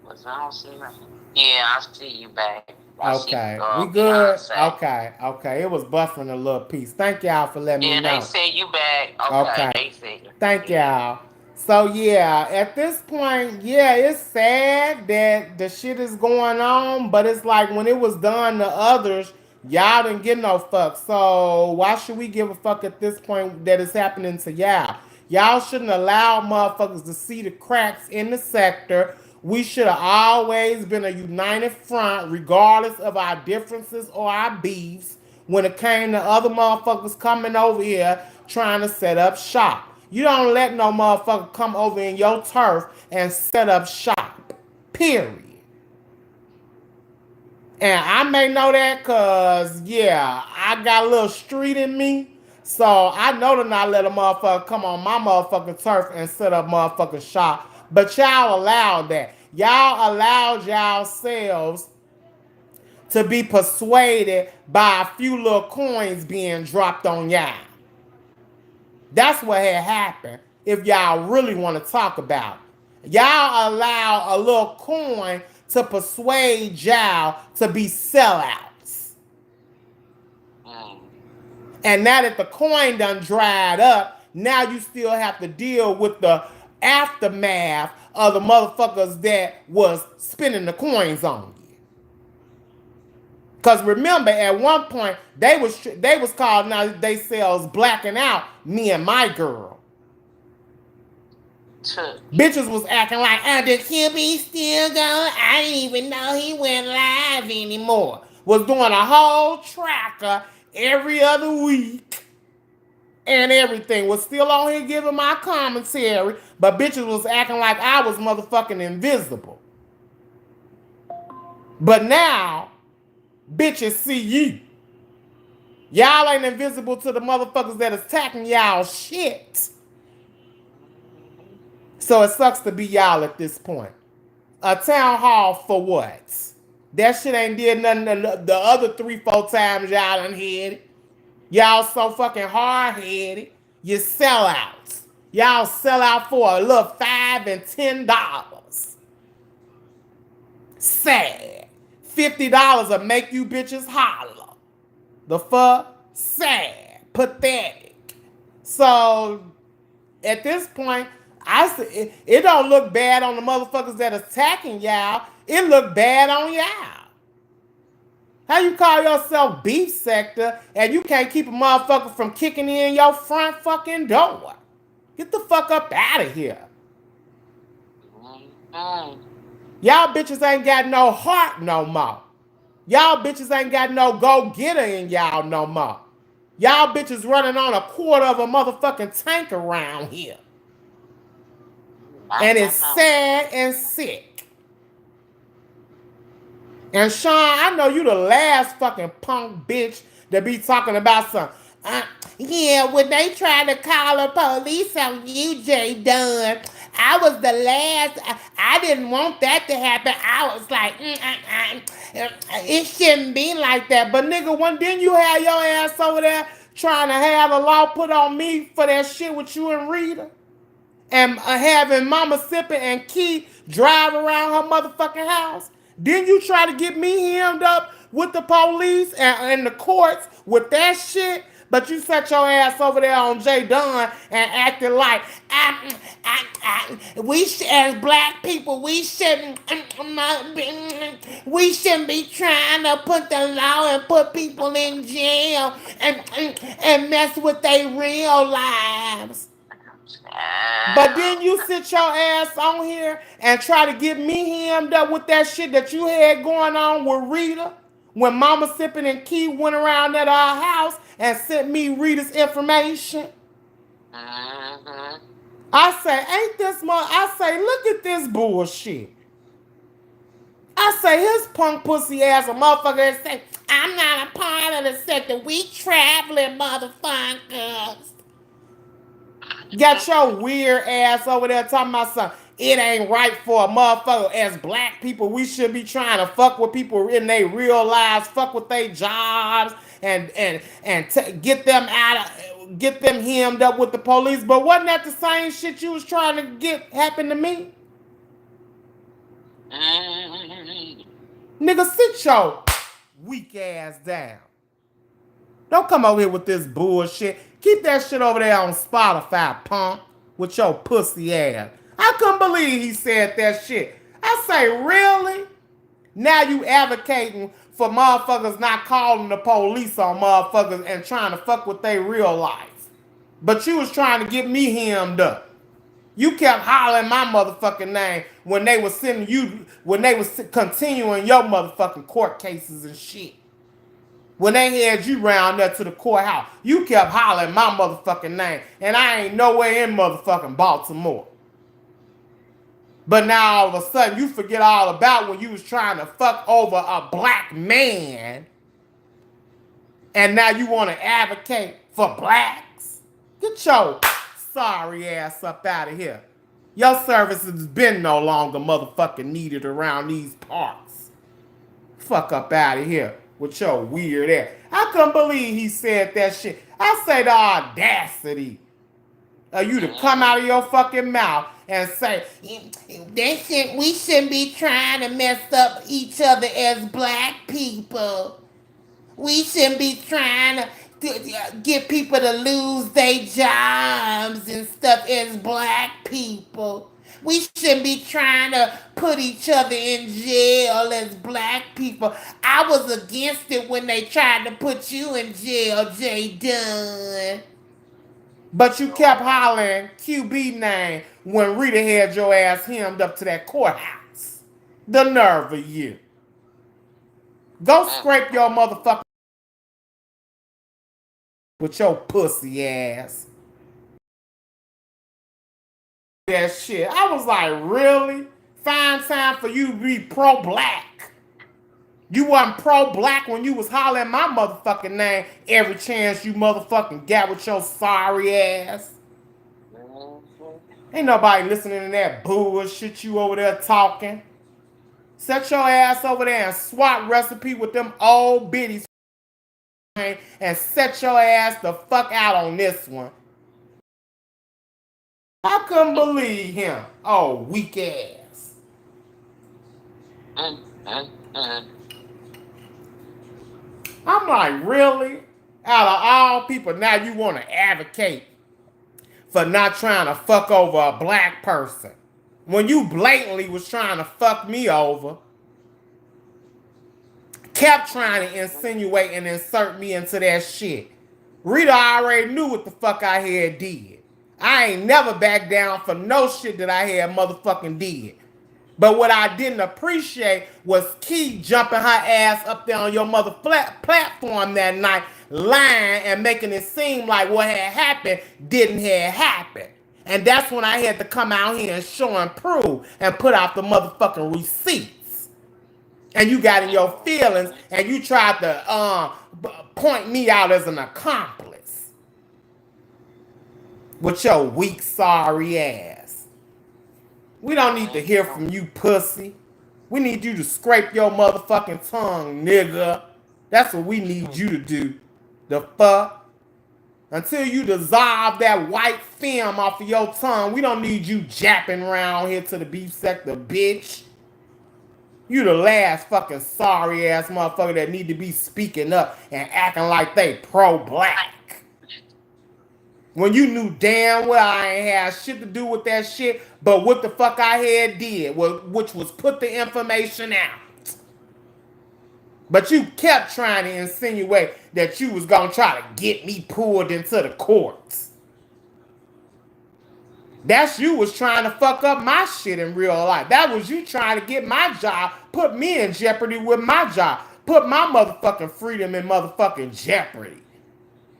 I don't see nothing. Yeah, I see you back. Okay, we good? Okay. It was buffering a little piece. Thank y'all for letting me know. Yeah, they said you back. Okay. They said you. Thank y'all. So, yeah, at this point, yeah, it's sad that the shit is going on, but it's like when it was done to others, y'all didn't get no fuck. So, why should we give a fuck at this point that it's happening to y'all? Y'all shouldn't allow motherfuckers to see the cracks in the sector. We should have always been a united front, regardless of our differences or our beefs, when it came to other motherfuckers coming over here trying to set up shop. You don't let no motherfucker come over in your turf and set up shop. Period. And I may know that because, yeah, I got a little street in me. So I know to not let a motherfucker come on my motherfucking turf and set up motherfucking shop. But y'all allowed that. Y'all allowed yourselves to be persuaded by a few little coins being dropped on y'all. That's what had happened if y'all really want to talk about it. Y'all allow a little coin to persuade y'all to be sellouts. And now that the coin done dried up, now you still have to deal with the aftermath of the motherfuckers that was spending the coins on you. Because remember, at one point, they was called now they sells blacking out me and my girl. Bitches was acting like, the QB still going. I didn't even know he went live anymore. Was doing a whole tracker every other week. And everything. Was still on here giving my commentary. But bitches was acting like I was motherfucking invisible. But now, bitches see you. Y'all ain't invisible to the motherfuckers that is attacking y'all shit. So it sucks to be y'all at this point. A town hall for what? That shit ain't did nothing the other 3-4 times y'all done had it. Y'all so fucking hard-headed. You sellouts. Y'all sell out for a little $5 and $10. Sad. $50 will make you bitches holler. The fuck? Sad. Pathetic. So, at this point, it don't look bad on the motherfuckers that are attacking y'all. It look bad on y'all. How you call yourself beef sector and you can't keep a motherfucker from kicking in your front fucking door? Get the fuck up out of here. Y'all bitches ain't got no heart no more. Y'all bitches ain't got no go-getter in y'all no more. Y'all bitches running on a quarter of a motherfucking tank around here. And it's sad and sick. And Sean, I know you the last fucking punk bitch that be talking about some, yeah, when they tried to call the police on you, J. Dunn, I was the last, I didn't want that to happen. I was like, it shouldn't be like that. But nigga, didn't you have your ass over there trying to have a law put on me for that shit with you and Rita? And having Mama Sippin' and Key drive around her motherfucking house? Didn't you try to get me hemmed up with the police and the courts with that shit? But you set your ass over there on J Dunn and acted like, as black people, we shouldn't be trying to put the law and put people in jail and mess with their real lives. But then you sit your ass on here and try to get me hemmed up with that shit that you had going on with Rita when Mama Sippin' and Key went around at our house and sent me Rita's information. I say, ain't this much? I say, look at this bullshit. I say, his punk pussy ass a motherfucker and say, I'm not a part of the sector. We traveling motherfuckers. Got your weird ass over there talking about something. It ain't right for a motherfucker. As black people, we should be trying to fuck with people in their real lives, fuck with their jobs, and get them hemmed up with the police. But wasn't that the same shit you was trying to get happen to me? Nigga, sit your weak ass down. Don't come over here with this bullshit. Keep that shit over there on Spotify, punk, with your pussy ass. I couldn't believe he said that shit. I say, really? Now you advocating for motherfuckers not calling the police on motherfuckers and trying to fuck with their real life. But you was trying to get me hemmed up. You kept hollering my motherfucking name when they was continuing your motherfucking court cases and shit. When they had you round up to the courthouse, you kept hollering my motherfucking name. And I ain't nowhere in motherfucking Baltimore. But now all of a sudden you forget all about when you was trying to fuck over a black man. And now you want to advocate for blacks. Get your sorry ass up out of here. Your services has been no longer motherfucking needed around these parts. Fuck up out of here with your weird ass. I couldn't believe he said that shit. I say the audacity of you to come out of your fucking mouth and say, we shouldn't be trying to mess up each other as black people. We shouldn't be trying to get people to lose their jobs and stuff as black people. We shouldn't be trying to put each other in jail as black people. I was against it when they tried to put you in jail, J Dunn. But you kept hollering QB name when Rita had your ass hemmed up to that courthouse. The nerve of you. Go scrape your motherfucker with your pussy ass. That shit. I was like, really? Find time for you to be pro-black. You wasn't pro-black when you was hollering my motherfucking name every chance you motherfucking got with your sorry ass. Ain't nobody listening to that bullshit you over there talking. Set your ass over there and swap recipe with them old biddies and set your ass the fuck out on this one. I couldn't believe him. Oh, weak ass. I'm like, really? Out of all people, now you want to advocate for not trying to fuck over a black person. When you blatantly was trying to fuck me over, kept trying to insinuate and insert me into that shit. Rita already knew what the fuck I had did. I ain't never backed down for no shit that I had motherfucking did. But what I didn't appreciate was Key jumping her ass up there on your mother platform that night, lying and making it seem like what had happened didn't have happened. And that's when I had to come out here and show and prove and put out the motherfucking receipts. And you got in your feelings and you tried to point me out as an accomplice. With your weak, sorry ass. We don't need to hear from you, pussy. We need you to scrape your motherfucking tongue, nigga. That's what we need you to do. The fuck? Until you dissolve that white film off of your tongue, we don't need you japping around here to the beef sector, bitch. You the last fucking sorry ass motherfucker that need to be speaking up and acting like they pro-black. when you knew damn well I ain't had shit to do with that shit, but what the fuck I had did, which was put the information out. But you kept trying to insinuate that you was gonna try to get me pulled into the courts. That's you was trying to fuck up my shit in real life. That was you trying to get my job, put me in jeopardy with my job, put my motherfucking freedom in motherfucking jeopardy.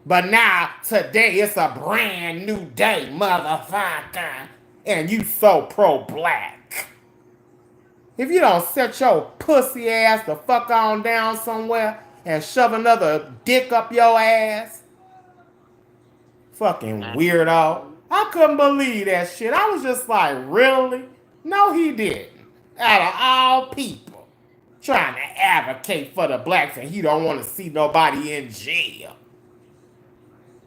But now, today, it's a brand new day, motherfucker. And you so pro-black. If you don't set your pussy ass the fuck on down somewhere and shove another dick up your ass, fucking weirdo. I couldn't believe that shit. I was just like, really? No, he didn't. Out of all people, trying to advocate for the blacks and he don't want to see nobody in jail.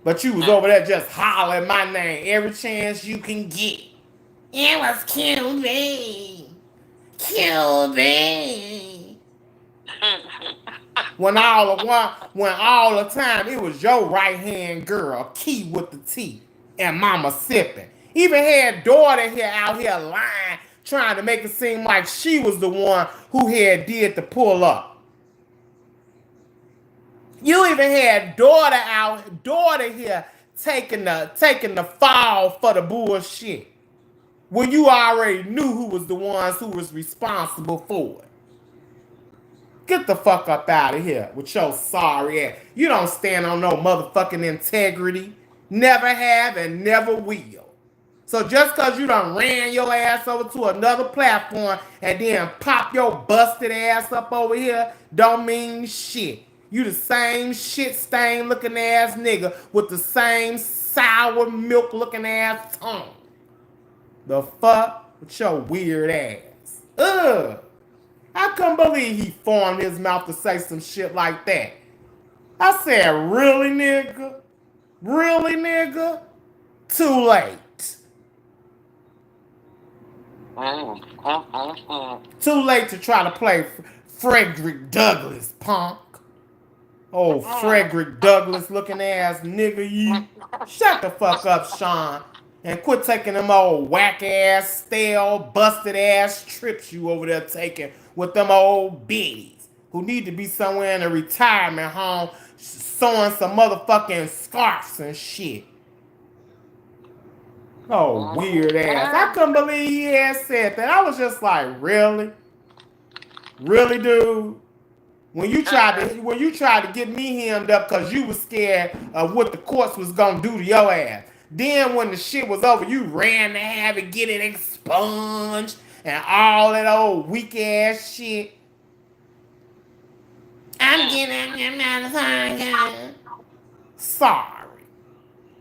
But you was over there just hollering my name every chance you can get. It was QB. QB. When all the time it was your right hand girl, Key with the T, and Mama sipping. Even had daughter out here lying, trying to make it seem like she was the one who had did the pull up. You even had daughter here taking the fall for the bullshit. When you already knew who was the ones who was responsible for it. Get the fuck up out of here with your sorry ass. You don't stand on no motherfucking integrity. Never have and never will. So just cause you done ran your ass over to another platform and then pop your busted ass up over here don't mean shit. You the same shit stain looking ass nigga with the same sour milk looking ass tongue. The fuck with your weird ass. Ugh. I couldn't believe he formed his mouth to say some shit like that. I said, really, nigga? Really, nigga? Too late. Too late to try to play Frederick Douglass, punk. Oh, Frederick Douglass looking ass nigga, you. Shut the fuck up, Sean. And quit taking them old whack ass, stale, busted ass trips you over there taking with them old biddies who need to be somewhere in a retirement home sewing some motherfucking scarves and shit. Oh, weird ass. I couldn't believe he had said that. I was just like, really? Really, dude? When you tried to get me hemmed up because you was scared of what the courts was gonna do to your ass. Then when the shit was over, you ran to have it, get it expunged and all that old weak ass shit. I'm getting your motherfucker. Sorry.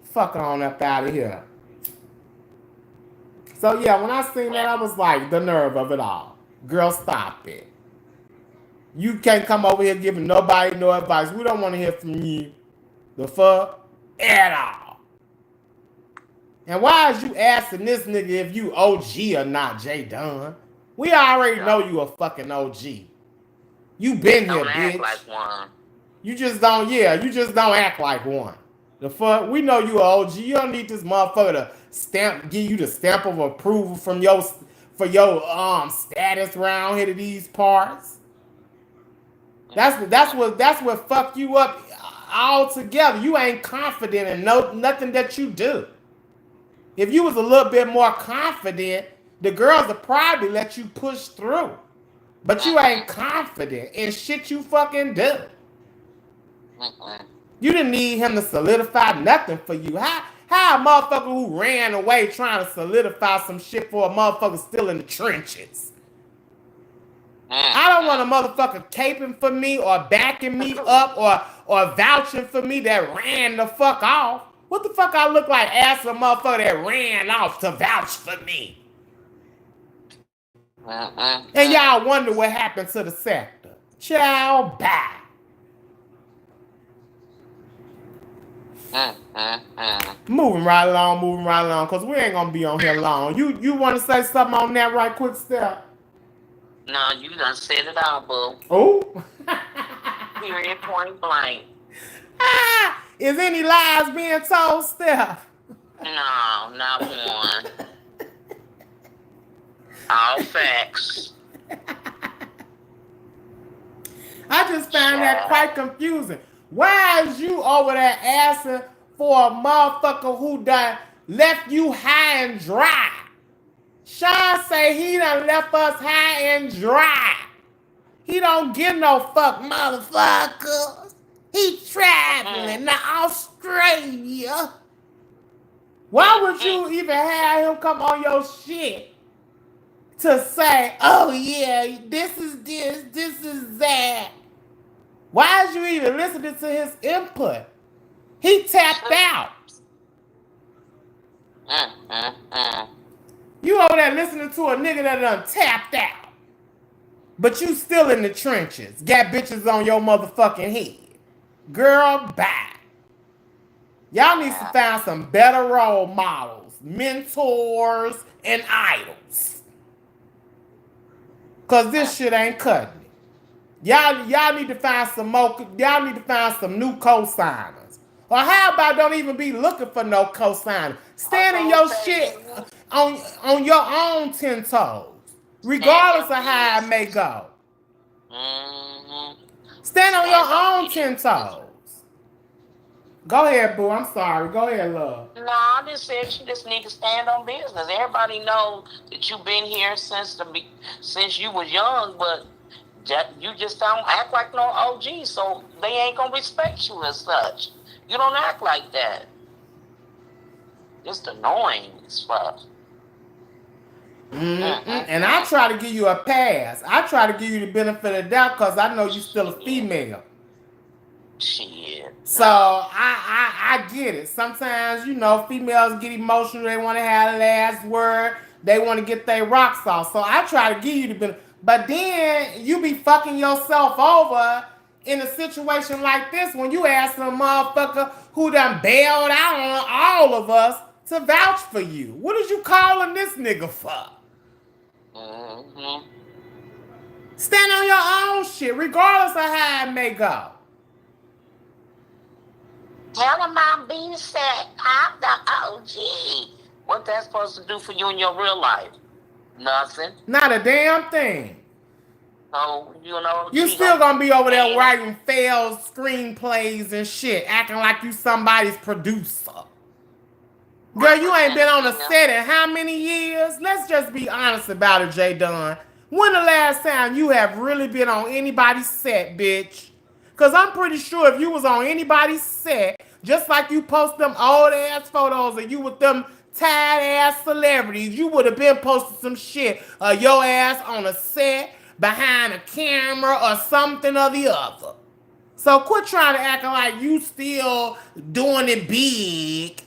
Fuck on up out of here. So yeah, when I seen that, I was like, the nerve of it all. Girl, stop it. You can't come over here giving nobody no advice. We don't want to hear from you. The fuck? At all. And why is you asking this nigga if you OG or not, J Dunn? We already know you a fucking OG. You been here, bitch. Act like one. You just don't act like one. The fuck? We know you a OG. You don't need this motherfucker to give you the stamp of approval for your status around here to these parts. That's what fucked you up altogether. You ain't confident in nothing that you do. If you was a little bit more confident, the girls would probably let you push through. But you ain't confident in shit you fucking do. You didn't need him to solidify nothing for you. How a motherfucker who ran away trying to solidify some shit for a motherfucker still in the trenches? I don't want a motherfucker caping for me or backing me up or vouching for me that ran the fuck off. What the fuck I look like asking a motherfucker that ran off to vouch for me? And y'all wonder what happened to the sector. Ciao, bye. Moving right along, because we ain't going to be on here long. You want to say something on that right quick, Steph? No, you done said it all, boo. Oh? Period, point blank. Is any lies being told, Steph? No, not one. All facts. I just found that quite confusing. Why is you over there asking for a motherfucker who done left you high and dry? Sean say he done left us high and dry. He don't give no fuck, motherfuckers. He traveling to Australia. Why would you even have him come on your shit to say, oh yeah, this is this, this is that? Why is you even listening to his input? He tapped out. You over there listening to a nigga that done tapped out. But you still in the trenches. Got bitches on your motherfucking head. Girl, bye. Y'all need to find some better role models, mentors, and idols. Cause this shit ain't cutting it. Y'all need to find some more. Y'all need to find some new co-signers. Or how about don't even be looking for no co-signer? Stand in your shit on your own 10 toes, regardless of how it may go. Stand on your own 10 toes. Go ahead, boo. I'm sorry. Go ahead, love. No, I just said you just need to stand on business. Everybody knows that you've been here since you was young, but you just don't act like no OG, so they ain't gonna respect you as such. You don't act like that. Just annoying as fuck. And I try to give you a pass. I try to give you the benefit of the doubt because I know you still a female. Shit. So I get it. Sometimes, you know, females get emotional. They want to have the last word. They want to get their rocks off. So I try to give you the benefit. But then you be fucking yourself over in a situation like this when you ask a motherfucker who done bailed out on all of us to vouch for you. What is you calling this nigga for? Stand on your own shit, regardless of how it may go. Tell him I'm being set. I'm the OG. What that's supposed to do for you in your real life? Nothing. Not a damn thing. So, you know. You still gonna be over there writing failed screenplays and shit, acting like you somebody's producer. Girl, you ain't been on a set in how many years? Let's just be honest about it, J. Dunn. When the last time you have really been on anybody's set, bitch? Because I'm pretty sure if you was on anybody's set, just like you post them old-ass photos of you with them tired-ass celebrities, you would have been posting some shit of your ass on a set, behind a camera, or something or the other. So quit trying to act like you still doing it big.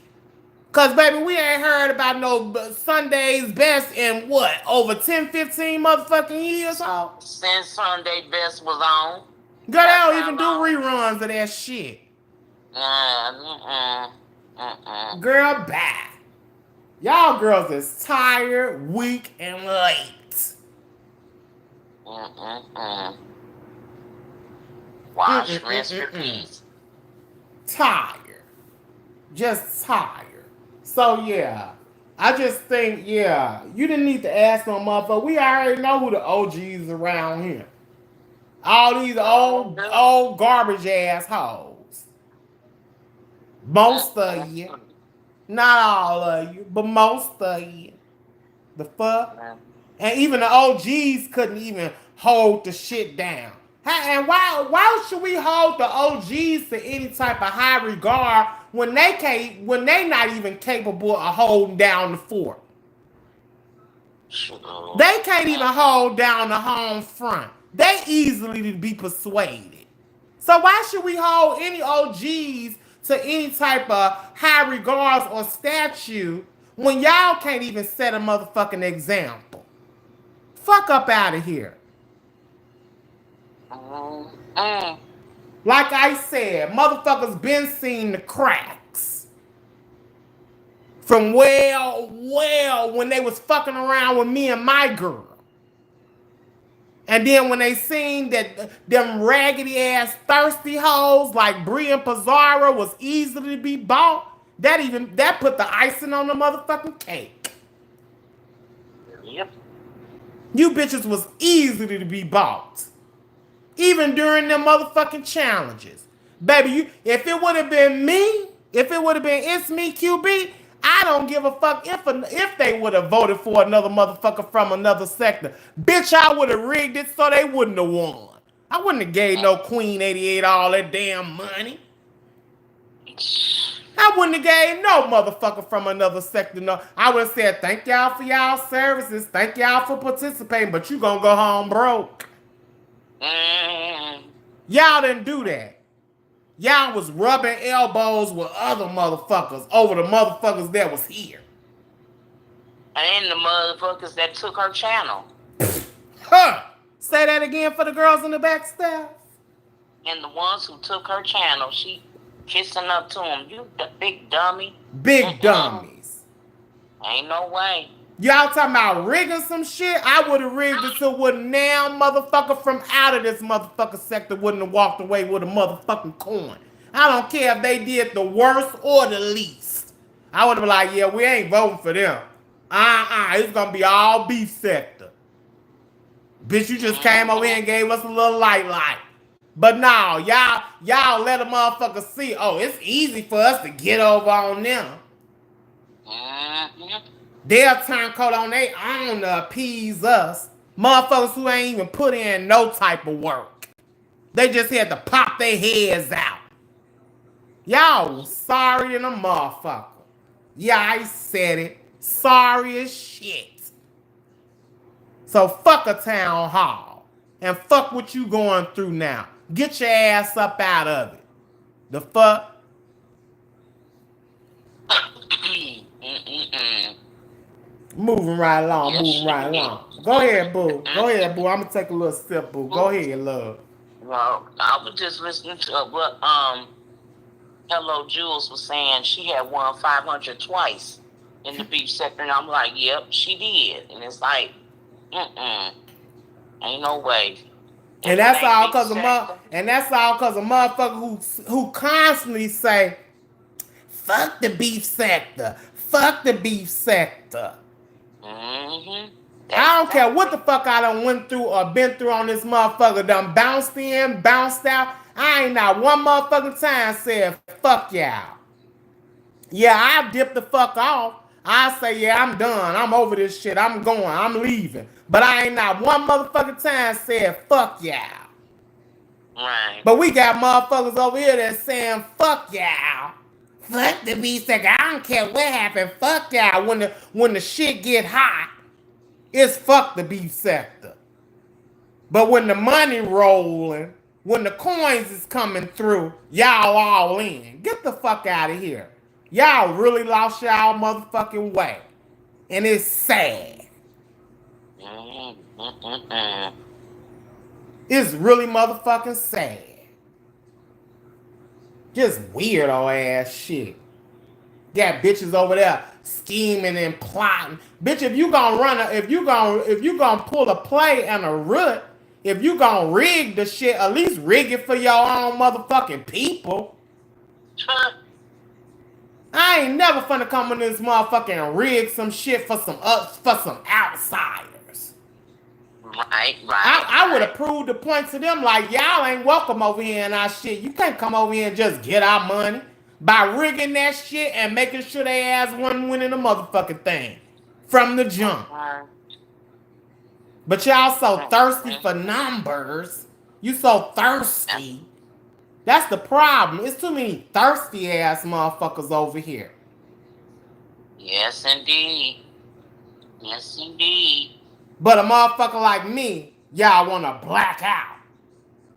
Because, baby, we ain't heard about no Sunday's Best in what? Over 10, 15 motherfucking years, huh? Since Sunday Best was on. Girl, they don't even do reruns of that shit. Girl, bye. Y'all girls is tired, weak, and late. Wash, rinse, repeat. Tired. Just tired. So, yeah. I just think, yeah, you didn't need to ask no motherfucker. We already know who the OGs around here. All these old garbage ass hoes. Most of you. Not all of you, but most of you. The fuck? And even the OGs couldn't even hold the shit down. And why should we hold the OGs to any type of high regard when they not even capable of holding down the fort? They can't even hold down the home front. They easily be persuaded. So why should we hold any OGs to any type of high regards or statue when y'all can't even set a motherfucking example? Fuck up out of here. Like I said, motherfuckers been seen the cracks. From well, when they was fucking around with me and my girl. And then when they seen that them raggedy ass thirsty hoes like Brie and Pizarro was easily to be bought, That put the icing on the motherfucking cake. Yep. You bitches was easy to be bought. Even during them motherfucking challenges. Baby, if it would have been me, if it would have been ItsMeQB, I don't give a fuck if they would have voted for another motherfucker from another sector. Bitch, I would have rigged it so they wouldn't have won. I wouldn't have gave no Queen 88 all that damn money. I wouldn't have gave no motherfucker from another sector no. I would have said, thank y'all for y'all services. Thank y'all for participating, but you gonna go home broke. Y'all didn't do that. Y'all was rubbing elbows with other motherfuckers over the motherfuckers that was here. And the motherfuckers that took her channel. Huh. Say that again for the girls in the back staff. And the ones who took her channel, she kissing up to them. You big dummy. Big dummies. Ain't no way. Y'all talking about rigging some shit? I would have rigged it so what now motherfucker from out of this motherfucker sector wouldn't have walked away with a motherfucking coin. I don't care if they did the worst or the least. I would have been like, yeah, we ain't voting for them. It's gonna be all beef sector. Bitch, you just came over here and gave us a little light. But no, y'all let a motherfucker see, oh, it's easy for us to get over on them. They'll turn coat on their own to appease us. Motherfuckers who ain't even put in no type of work. They just had to pop their heads out. Y'all was sorry than a motherfucker. Yeah, I said it. Sorry as shit. So fuck a town hall. And fuck what you going through now. Get your ass up out of it. The fuck? Moving right along, Go ahead, boo. I'm gonna take a little sip, boo. Go ahead, love. Well, I was just listening to what Hello Jules was saying. She had won 500 twice in the beef sector, and I'm like, yep, she did. And it's like, ain't no way. And that's all cause of motherfucker who constantly say, fuck the beef sector. Fuck the beef sector. I don't care what the fuck I done went through or been through on this motherfucker. Done bounced in, bounced out. I ain't not one motherfucking time said, fuck y'all. Yeah, I dip the fuck off. I say, yeah, I'm done. I'm over this shit. I'm going. I'm leaving. But I ain't not one motherfucking time said, fuck y'all. Right. But we got motherfuckers over here that's saying, fuck y'all. Fuck the beef sector. I don't care what happened. Fuck y'all. When the shit get hot, it's fuck the beef sector. But when the money rolling, when the coins is coming through, y'all all in. Get the fuck out of here. Y'all really lost y'all motherfucking way. And it's sad. It's really motherfucking sad. Just weirdo ass shit. Got bitches over there scheming and plotting. Bitch, if you gonna pull a play and a root, if you gonna rig the shit, at least rig it for your own motherfucking people. I ain't never finna come in this motherfucker and rig some shit for some outsiders. Right. I would have proved the point to them like, y'all ain't welcome over here in our shit. You can't come over here and just get our money by rigging that shit and making sure they ass wasn't winning the motherfucking thing from the jump. But y'all so thirsty for numbers. You so thirsty. That's the problem. It's too many thirsty ass motherfuckers over here. Yes, indeed. But a motherfucker like me, y'all want to black out.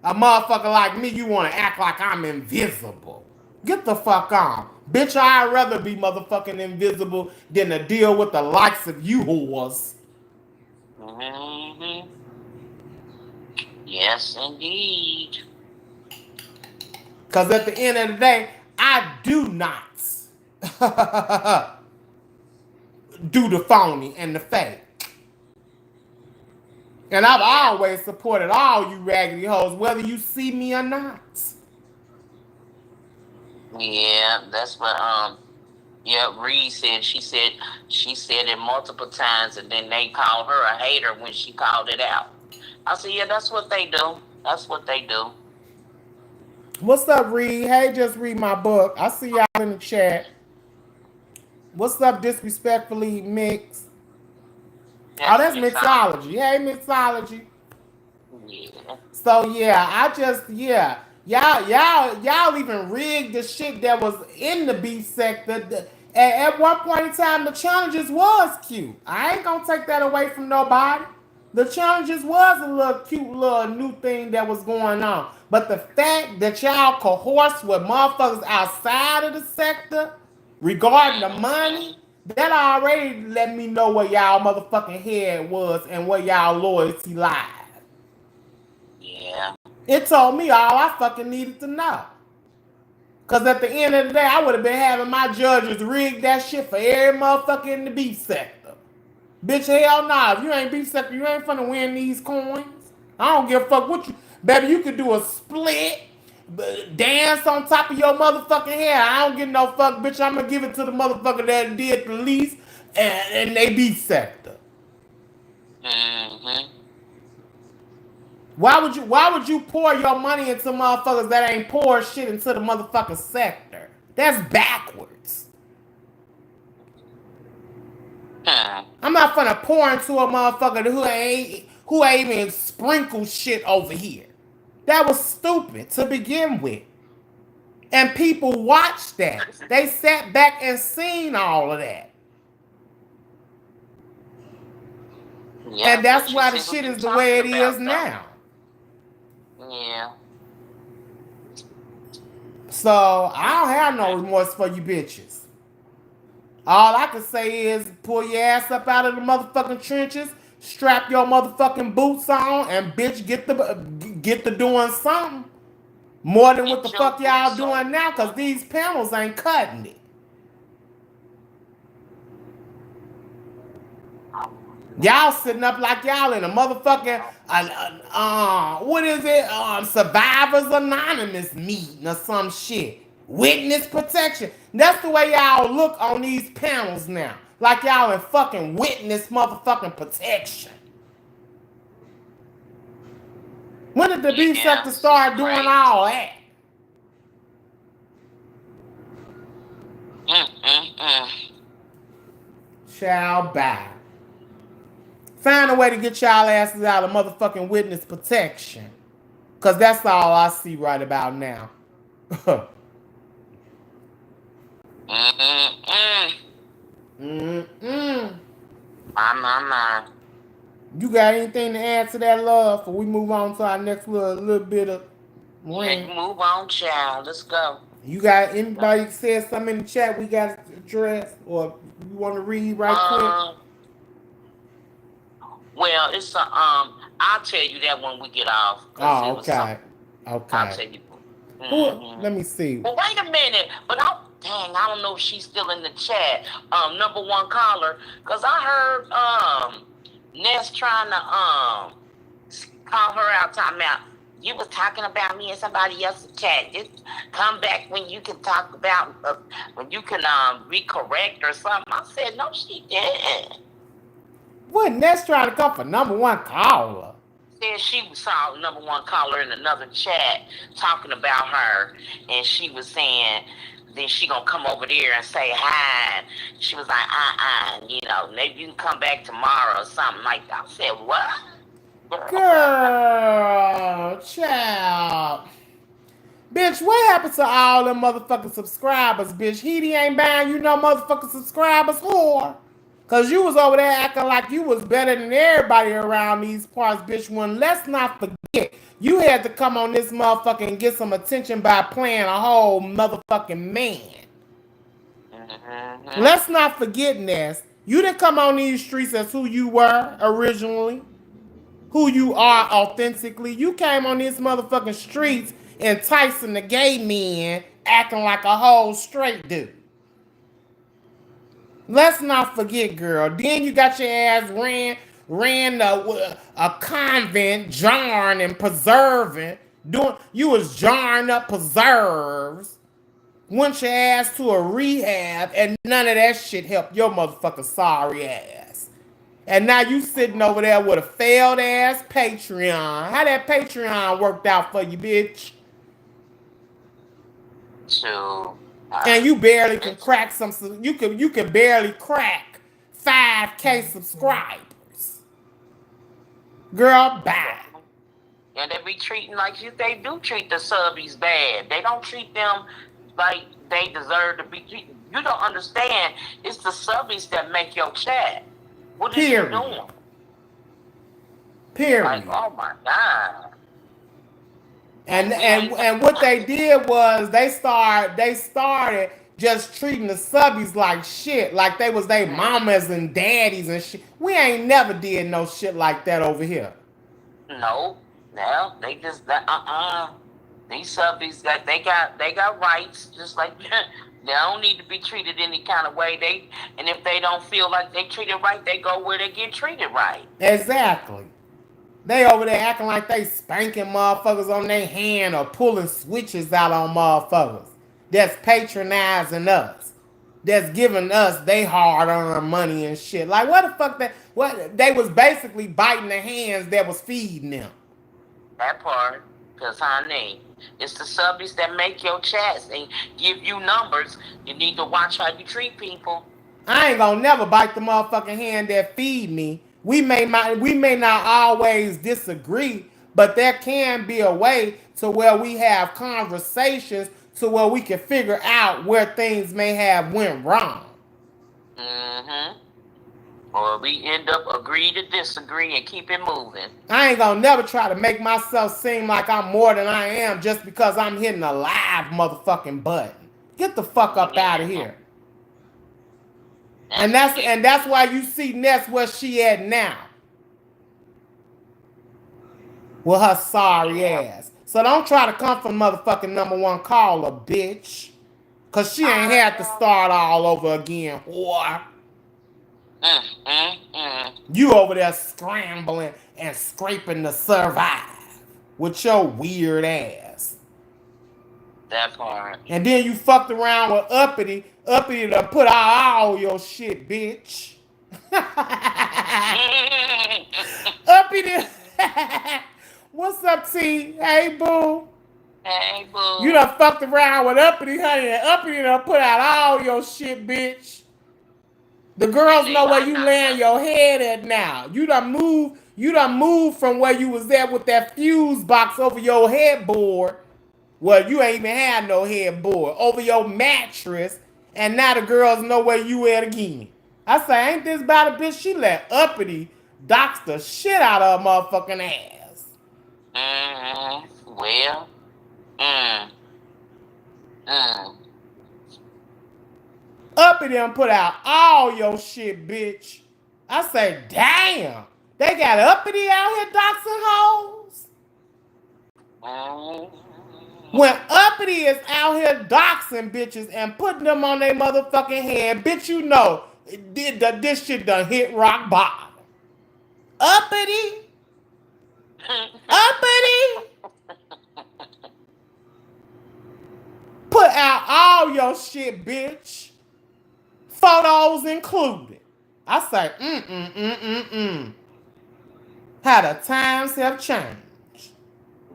A motherfucker like me, you want to act like I'm invisible. Get the fuck on. Bitch, I'd rather be motherfucking invisible than to deal with the likes of you whores. Yes, indeed. Because at the end of the day, I do not do the phony and the fake. And I've always supported all you raggedy hoes, whether you see me or not. Yeah, that's what Yeah, Reed said she said it multiple times, and then they called her a hater when she called it out. I said, yeah, that's what they do. That's what they do. What's up, Reed? Hey, just read my book. I see y'all in the chat. What's up, disrespectfully mix? Oh, that's mixology. Hey, mixology. Yeah. So yeah, y'all even rigged the shit that was in the beef sector. At one point in time, the challenges was cute. I ain't gonna take that away from nobody. The challenges was a little cute little new thing that was going on. But the fact that y'all coerced with motherfuckers outside of the sector regarding the money, that already let me know where y'all motherfucking head was and where y'all loyalty lies. Yeah. It told me all I fucking needed to know. Cause at the end of the day, I would have been having my judges rig that shit for every motherfucker in the beef sector. Bitch, hell nah. If you ain't beef sector, you ain't finna win these coins. I don't give a fuck what you... Baby, you could do a split, dance on top of your motherfucking hair. I don't give no fuck, bitch. I'm gonna give it to the motherfucker that did the least and they beef sector. Mm-hmm. Why would you pour your money into motherfuckers that ain't pour shit into the motherfucking sector? That's backwards. I'm not finna pour into a motherfucker who ain't even sprinkle shit over here. That was stupid to begin with. And people watched that. They sat back and seen all of that. Yeah, and that's why the shit is the way it is now. Yeah. So I don't have no remorse for you bitches. All I can say is pull your ass up out of the motherfucking trenches, strap your motherfucking boots on, and bitch get the doing something more than what the fuck y'all doing now, cause these panels ain't cutting it. Y'all sitting up like y'all in a motherfucking what is it? Survivors Anonymous meeting or some shit. Witness protection. That's the way y'all look on these panels now. Like y'all in fucking witness motherfucking protection. When did the beef sector start doing all that? Shall bow. Find a way to get y'all asses out of motherfucking witness protection. Cause that's all I see right about now. You got anything to add to that, love, before we move on to our next little bit of rant? Yeah, move on, child. Let's go. You got anybody said something in the chat we got to address, or you want to read right quick? Well, it's a I'll tell you that when we get off. Oh, okay. Okay. I'll tell you. Let me see. Well, wait a minute. But I don't know if she's still in the chat. Number one caller, because I heard Ness trying to call her out, talking about you was talking about me and somebody else's chat. Just come back when you can talk about when you can recorrect or something. I said no, she didn't. What, Ness trying to come for number one caller? Said she saw number one caller in another chat talking about her, and she was saying then she gonna come over there and say hi. She was like, you know, maybe you can come back tomorrow or something like that. I said, what? Girl, child. Bitch, what happened to all them motherfucking subscribers, bitch? He ain't buying you no motherfucking subscribers, whore. Cause you was over there acting like you was better than everybody around these parts, bitch. When let's not forget, you had to come on this motherfucker and get some attention by playing a whole motherfucking man. Let's not forget, Ness. You didn't come on these streets as who you were originally, who you are authentically. You came on these motherfucking streets enticing the gay men, acting like a whole straight dude. Let's not forget, girl. Then you got your ass ran a convent, jarring and preserving. You was jarring up preserves. went your ass to a rehab, and none of that shit helped your motherfucking sorry ass. And now you sitting over there with a failed ass Patreon. How that Patreon worked out for you, bitch? So, And you barely can crack some. You can barely crack 5K subscribers. Girl, bye. And they be treating they do treat the subbies bad. They don't treat them like they deserve to be treated. You don't understand. It's the subbies that make your chat. What are you doing? Period. Like, oh my God. And what they did was they started just treating the subbies like shit, like they was their mamas and daddies and shit. We ain't never did no shit like that over here. No, they just these subbies they got rights, just like they don't need to be treated any kind of way. And if they don't feel like they treated right, they go where they get treated right. Exactly. They over there acting like they spanking motherfuckers on their hand or pulling switches out on motherfuckers. That's patronizing us. That's giving us they hard-earned money and shit. Like, what the fuck they was basically biting the hands that was feeding them. That part, because honey, it's the subbies that make your chats and give you numbers. You need to watch how you treat people. I ain't gonna never bite the motherfucking hand that feed me. We may not always disagree, but there can be a way to where we have conversations to where we can figure out where things may have went wrong. Mm-hmm. Or we end up agree to disagree and keep it moving. I ain't gonna never try to make myself seem like I'm more than I am just because I'm hitting a live motherfucking button. Get the fuck up out of here. And that's why you see Ness where she at now. With her sorry ass. So don't try to come from motherfucking #1 caller, bitch. Cause she ain't had to start all over again, whore. You over there scrambling and scraping to survive with your weird ass. That part. And then you fucked around with Uppity. Uppity to put out all your shit, bitch. Uppity. What's up, T? Hey, boo. Hey, boo. You done fucked around with Uppity, honey, and Uppity done put out all your shit, bitch. The girls know where you laying your head at now. You done moved from where you was at with that fuse box over your headboard. Well, you ain't even had no headboard. Over your mattress. And now the girls know where you at again. I say, ain't this about a bitch? She let Uppity dox the shit out of her motherfucking ass. Well. Uppity done put out all your shit, bitch. I say, damn. They got Uppity out here doxing hoes? When Uppity is out here doxing bitches and putting them on their motherfucking head, bitch, you know this shit done hit rock bottom. Uppity? Uppity? Put out all your shit, bitch. Photos included. I say, How the times have changed.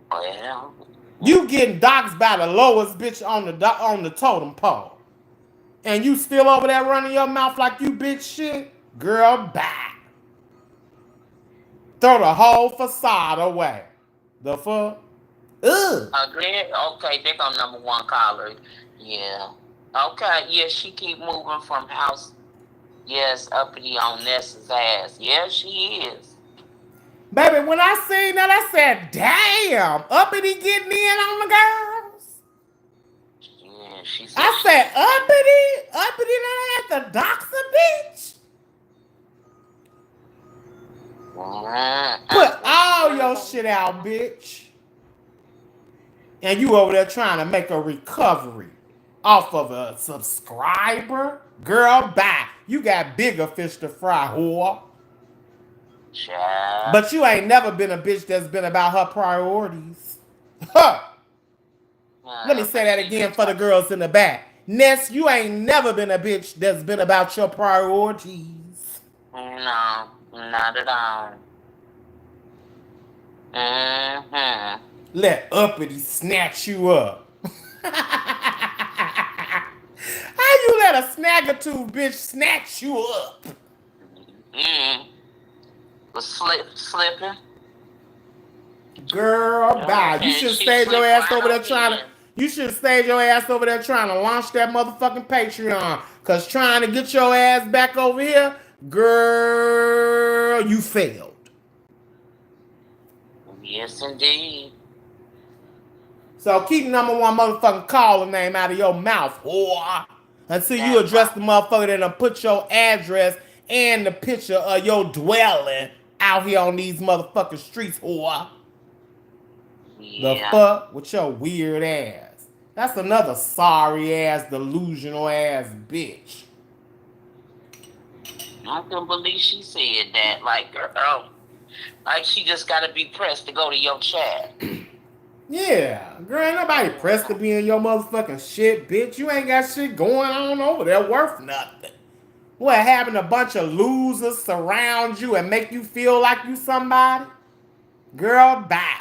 Well. You getting doxed by the lowest bitch on the totem pole. And you still over there running your mouth like you bitch shit? Girl, bye. Throw the whole facade away. The fuck? Ugh. Agree? Okay, they go #1 caller. Yeah. Okay, yeah, she keep moving from house. Yes, Uppity on Ness's ass. Yeah, she is. Baby, when I seen that, I said, damn, Uppity getting in on the girls? Yeah, she said. I said, Uppity done had to dox a bitch? Put all your shit out, bitch. And you over there trying to make a recovery off of a subscriber? Girl, bye. You got bigger fish to fry, whore. Child. But you ain't never been a bitch that's been about her priorities. Huh. Let me say that again for the girls in the back. Ness, you ain't never been a bitch that's been about your priorities. No, not at all. Mm-hmm. Let uppity snatch you up. How you let a snagger-tooth bitch snatch you up? Was slipping. Girl, bye. You should have stayed your ass over there trying to. You should have stayed your ass over there trying to launch that motherfucking Patreon. Cause trying to get your ass back over here, girl, you failed. Yes, indeed. So keep number one motherfucking caller name out of your mouth, whore. Until you address the motherfucker that done put your address and the picture of your dwelling out here on these motherfucking streets, whore. Yeah. The fuck with your weird ass. That's another sorry ass, delusional ass bitch. I couldn't believe she said that. Like, girl, like she just gotta be pressed to go to your chat. Yeah, girl, ain't nobody pressed to be in your motherfucking shit, bitch. You ain't got shit going on over there worth nothing. What, having a bunch of losers surround you and make you feel like you somebody? Girl, bye.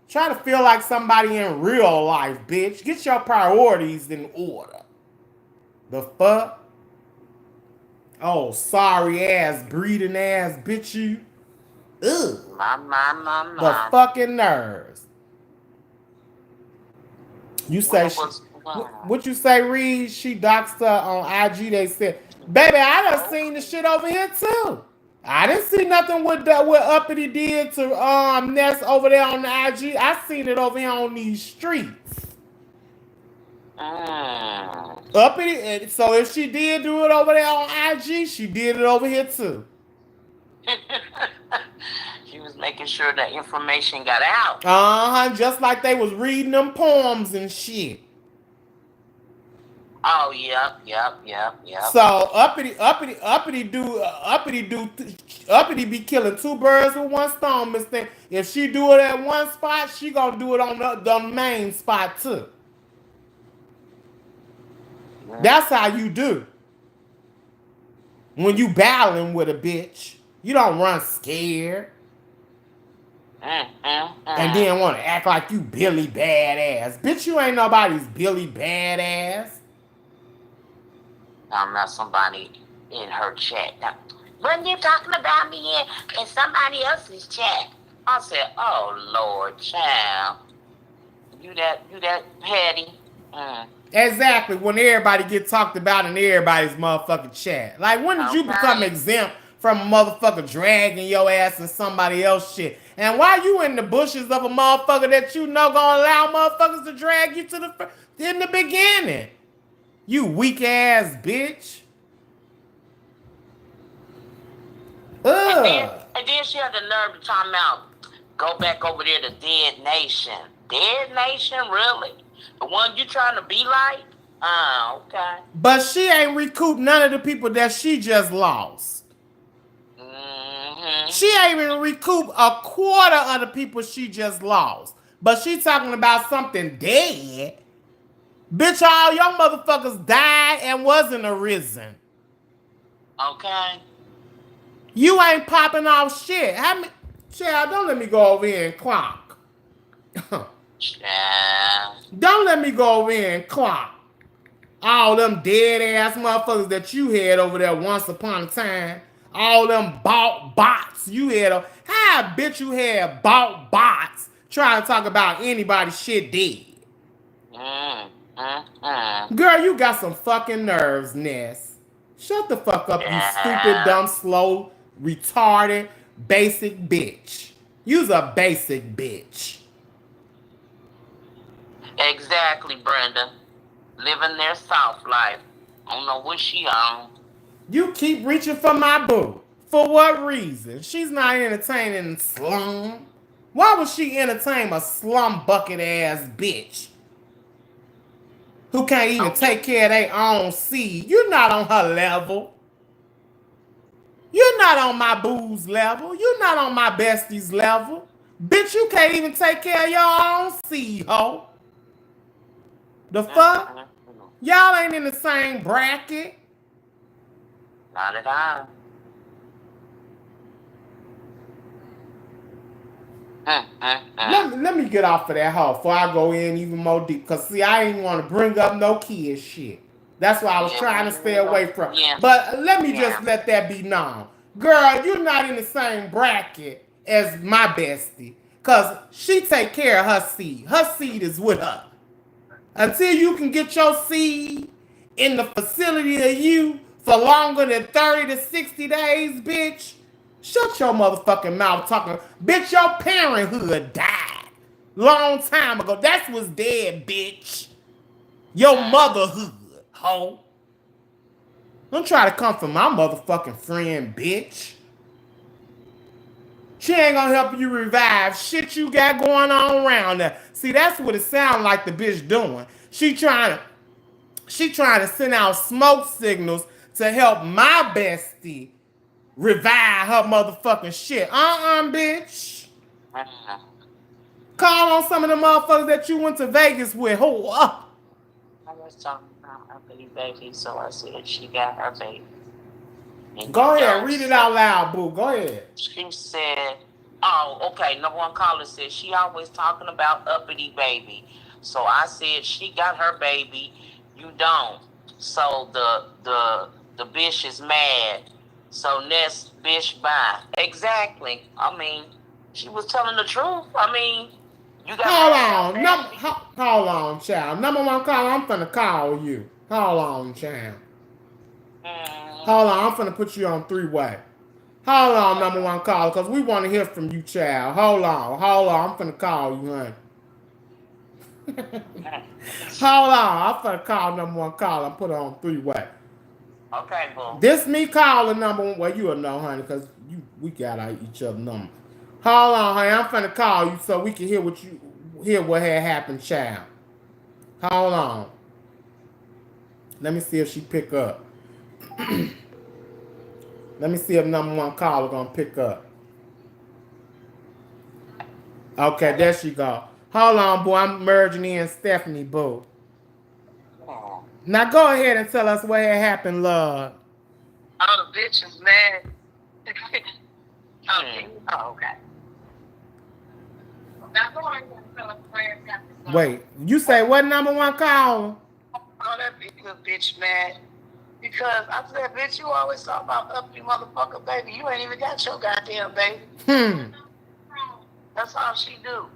Try to feel like somebody in real life, bitch. Get your priorities in order. The fuck? Oh, sorry ass, breeding ass bitch you. Ugh. My. The fucking nerves. You say, what you say, Reed? She doxed her on IG. They said, baby, I done seen the shit over here too. I didn't see nothing with that what Uppity did to Ness over there on the IG. I seen it over here on these streets. Uppity, so if she did do it over there on IG, she did it over here too. She was making sure that information got out. Just like they was reading them poems and shit. Oh, yep. So Uppity be killing two birds with one stone, Miss Thing. If she do it at one spot, she gonna do it on the main spot too. That's how you do. When you battling with a bitch, you don't run scared. And then want to act like you Billy Badass. Bitch, you ain't nobody's Billy Badass. I'm not somebody in her chat. Now, when you talking about me in somebody else's chat, I said, "Oh Lord, child, you that petty." Exactly. When everybody get talked about in everybody's motherfucking chat. Like, when did you become exempt from a motherfucker dragging your ass in somebody else's shit? And why you in the bushes of a motherfucker that you know gonna allow motherfuckers to drag you to in the beginning? You weak ass bitch. And then she had the nerve to talk about go back over there to Dead Nation. Dead Nation, really? The one you trying to be like? Okay. But she ain't recouped none of the people that she just lost. She ain't even recouped a quarter of the people she just lost. But she talking about something dead. Bitch, all your motherfuckers died and wasn't arisen. Okay. You ain't popping off shit. Child, don't let me go over here and clock. Don't let me go over here and clock. All them dead ass motherfuckers that you had over there once upon a time. All them bought bots you had. How bitch you had bought bots trying to talk about anybody's shit dead? Girl, you got some fucking nerves, Ness. Shut the fuck up, you stupid, dumb, slow, retarded, basic bitch. You's a basic bitch. Exactly, Brenda. Living their soft life. I don't know what she on. You keep reaching for my boo. For what reason? She's not entertaining slum. Why would she entertain a slum bucket ass bitch who can't even take care of their own seed? You're not on her level. You're not on my boo's level. You're not on my bestie's level. Bitch, you can't even take care of your own seed, ho. The fuck? Y'all ain't in the same bracket. Not at all. Let me get off of that hoe before I go in even more deep. Because, see, I ain't want to bring up no kid shit. That's why I was trying to stay away from. Yeah. But let me just let that be known. Girl, you're not in the same bracket as my bestie. Because she take care of her seed. Her seed is with her. Until you can get your seed in the facility of you for longer than 30 to 60 days, bitch, shut your motherfucking mouth talking. Bitch, your parenthood died long time ago. That's what's dead, bitch. Your motherhood, hoe. Don't try to come from my motherfucking friend, bitch. She ain't gonna help you revive shit you got going on around there. See, that's what it sounds like the bitch doing. She trying to send out smoke signals to help my bestie revive her motherfucking shit. Bitch. Call on some of the motherfuckers that you went to Vegas with. I was talking about her baby, so I said she got her baby. Go ahead, read it out loud, boo. Go ahead. She said, oh, okay, number one caller said she always talking about uppity baby. So I said she got her baby, you don't. So the bitch is mad. So Ness, bitch, bye. Exactly. I mean, she was telling the truth. I mean, you got hold on, child. Number one caller, I'm finna call you. Hold on, child. Hold on, I'm finna put you on three-way. Hold on, number one caller, because we want to hear from you, child. Hold on, I'm finna call you, honey. Hold on, I'm finna call number one caller and put her on three-way. Okay, boo. This me calling number one. Well, you'll know, honey, because we got each other number. Hold on, honey, I'm finna call you so we can hear what had happened, child. Hold on. Let me see if she pick up. Let me see if number one caller gonna pick up. Okay, there she go. Hold on, boy. I'm merging in Stephanie, boo. Now go ahead and tell us what had happened, love. Oh, the bitch is mad. Okay. Oh, okay. Wait, you say what number one caller? Oh, that bitch mad. Because I said, bitch, you always talk about uppity motherfucker, baby. You ain't even got your goddamn baby. That's all she do.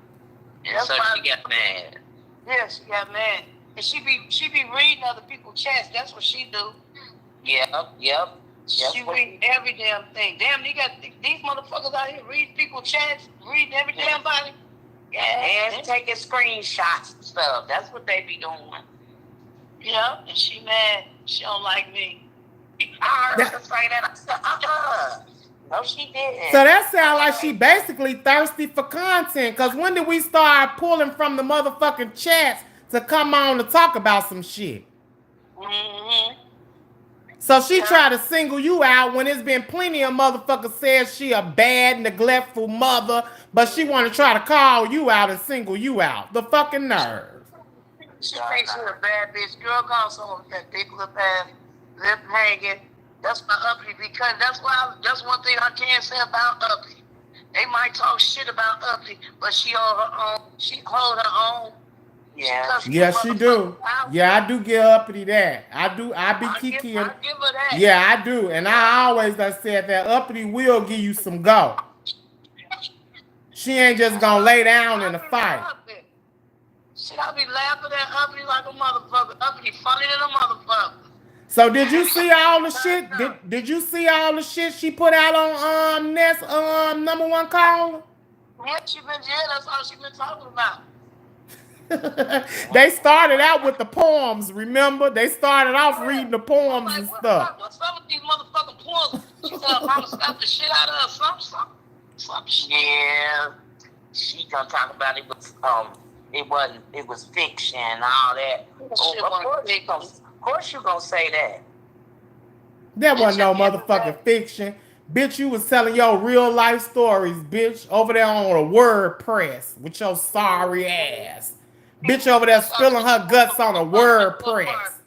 And so she got mad. Yeah, she got mad. And she be reading other people's chats. That's what she do. Yep. She read every damn thing. Damn, they got these motherfuckers out here reading people's chats, reading every damn body. Yeah, and taking screenshots and stuff. That's what they be doing. Yeah, and she mad. She don't like me. I heard her say that. I said, no, she didn't. So that sounds like she basically thirsty for content. Because when did we start pulling from the motherfucking chats to come on to talk about some shit? Mm-hmm. So she tried to single you out when there's been plenty of motherfuckers said she a bad, neglectful mother, but she want to try to call you out and single you out. The fucking nerve. She thinks she's a bad bitch. Girl, gone somewhere with that big lip ass, lip hanging. That's my uppity, because that's one thing I can't say about uppity. They might talk shit about uppity, but she hold her own. Yeah, she do. Yeah, I do give uppity that. I be kiki. I give her that. Yeah, I do. And I always done said that uppity will give you some go. She ain't just gonna lay down in a fight. Shit, I be laughing at uppity like a motherfucker. Uppity funny than a motherfucker. So did you see all the shit? Did you see all the shit she put out on Ness number one caller? Yeah, that's all she been talking about. They started out with the poems, remember? They started off reading the poems and stuff. Some of these motherfucking poems, she said I'ma slap the shit out of her, some shit. Yeah. She gonna talk about it, but it was fiction and all that. Of course you gonna say that. There wasn't no motherfucking fiction. Bitch, you was telling your real life stories, bitch, over there on a WordPress with your sorry ass. Bitch over there spilling her guts on a WordPress.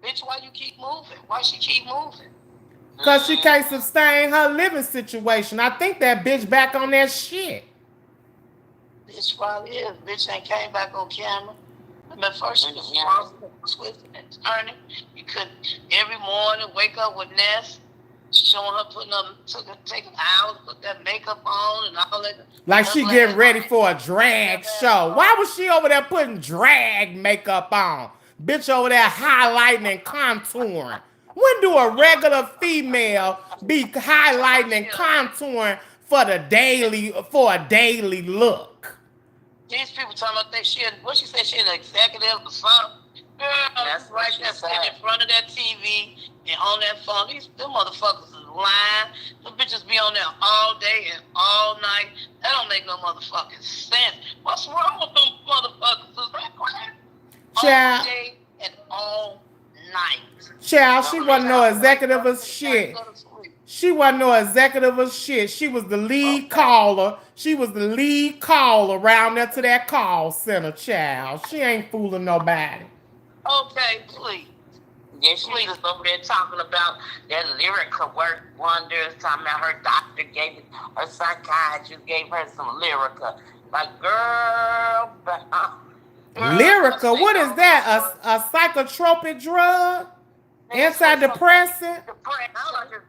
Bitch, why you keep moving? Why she keep moving? Because she can't sustain her living situation. I think that bitch back on that shit. Bitch probably is. Bitch ain't came back on camera. But first she was responsible for twisting and turning. You could every morning wake up with Ness, showing her taking hours, put that makeup on and all that. Like she getting ready for a drag show. Why was she over there putting drag makeup on? Bitch over there highlighting and contouring. When do a regular female be highlighting and contouring for a daily look? These people talking about what she said, she an executive or something. Girl, that's right there sitting in front of that TV and on that phone. Them motherfuckers is lying. Them bitches be on there all day and all night. That don't make no motherfucking sense. What's wrong with them motherfuckers? Is that crazy? All day and all night. Child, she wasn't no executive of shit. She wasn't no executive of shit. She was the lead caller. She was the lead caller around there to that call center, child. She ain't fooling nobody. Okay, please. Yeah, she was just over there talking about that lyrica work wonders, talking about her doctor gave it, her psychiatrist gave her some lyrica. Like, girl, lyrica? What is that? A psychotropic drug? Antidepressant?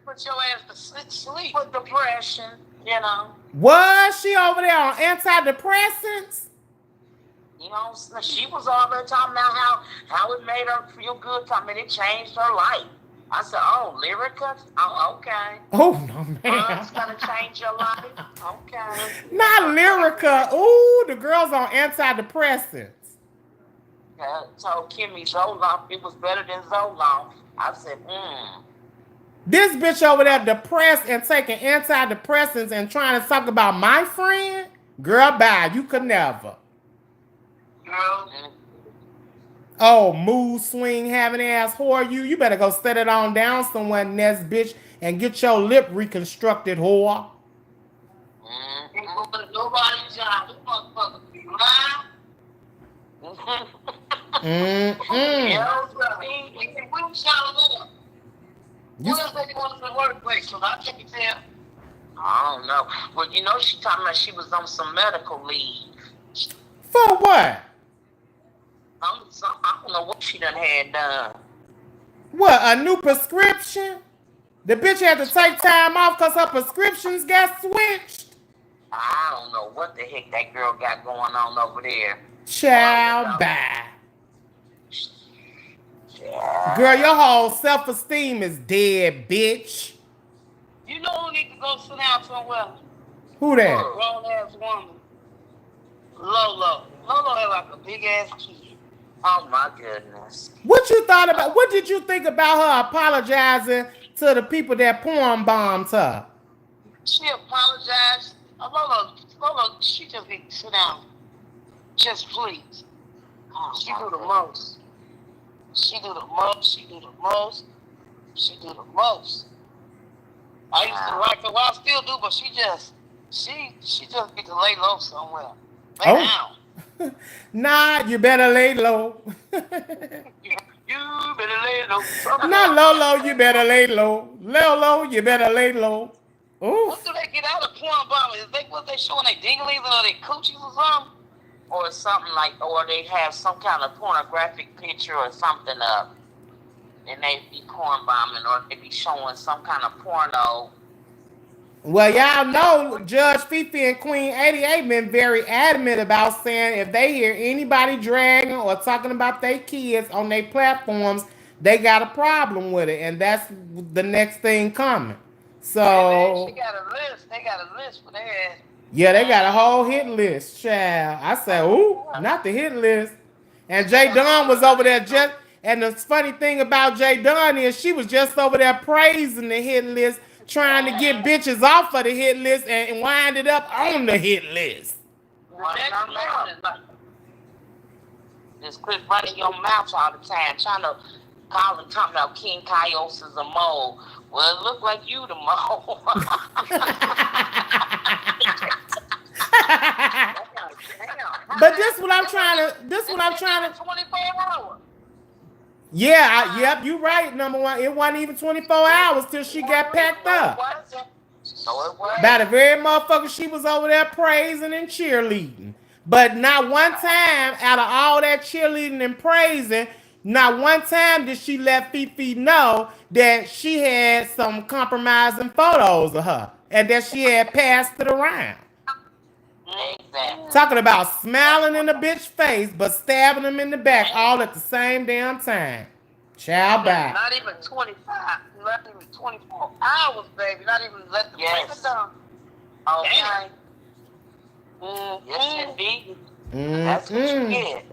Put your ass to sleep with depression, you know. Was she over there on antidepressants? You know, she was already talking about how it made her feel good. I mean, it changed her life. I said, oh, lyrica? Oh, okay. Oh, no, man. It's going to change your life? Okay. Not lyrica. Ooh, the girl's on antidepressants. Told Kimmy Zoloft it was better than Zoloft. I said, This bitch over there depressed and taking antidepressants and trying to talk about my friend? Girl, bye. You could never. Oh, mood swing having ass whore you. You better go set it on down somewhere, Ness bitch, and get your lip reconstructed, whore. Nobody's job. This motherfucker be lying. I don't know. Well, you know, she talking about she was on some medical leave. For what? I don't know what she done had done. What, a new prescription? The bitch had to take time off because her prescriptions got switched? I don't know what the heck that girl got going on over there. Child, bye. Girl, your whole self-esteem is dead, bitch. You know who need to go sit down somewhere? Who that? A grown-ass woman. Lolo. Lolo had like a big-ass kid. Oh, my goodness. What you thought about, what did you think about her apologizing to the people that porn bombed her? She apologized. Lolo, she just need to sit down. Just please. Oh, she do the most. She do the most. She do the most. She do the most. I used to like her. Well, I still do, but she just need to lay low somewhere. Lay down. Nah, you better lay low. You better lay low. Not Lolo, you better lay low. Lolo, you better lay low. Ooh. What do they get out of porn bombing? Was they showing their dinglies or their coochies or something? Or something like, or they have some kind of pornographic picture or something up. And they be porn bombing or they be showing some kind of porno. Well, y'all know Judge Fifi and Queen 88 been very adamant about saying if they hear anybody dragging or talking about their kids on their platforms, they got a problem with it. And that's the next thing coming. So she got a list. They got a list for their ass. Yeah, they got a whole hit list, child. I said, ooh, not the hit list. And J Dunn was over there just, and the funny thing about J Dunn is she was just over there praising the hit list, trying to get bitches off of the hit list and winded up on the hit list. Just quit running your mouth all the time, trying to call and talk about King Coyote is a mole. Well, it look like you the mole. But this what I'm trying to. 24 hours. Yeah, yep, you right. Number one, it wasn't even 24 hours till she got packed up. No, it wasn't. By the very motherfucker she was over there praising and cheerleading. But not one time out of all that cheerleading and praising, not one time did she let Fifi know that she had some compromising photos of her and that she had passed it around. Exactly. Talking about smiling in the bitch face, but stabbing him in the back all at the same damn time. Child bye. Not even 25, not even 24 hours, baby. Not even let the break it down. Okay. Yes, indeed. That's what you get.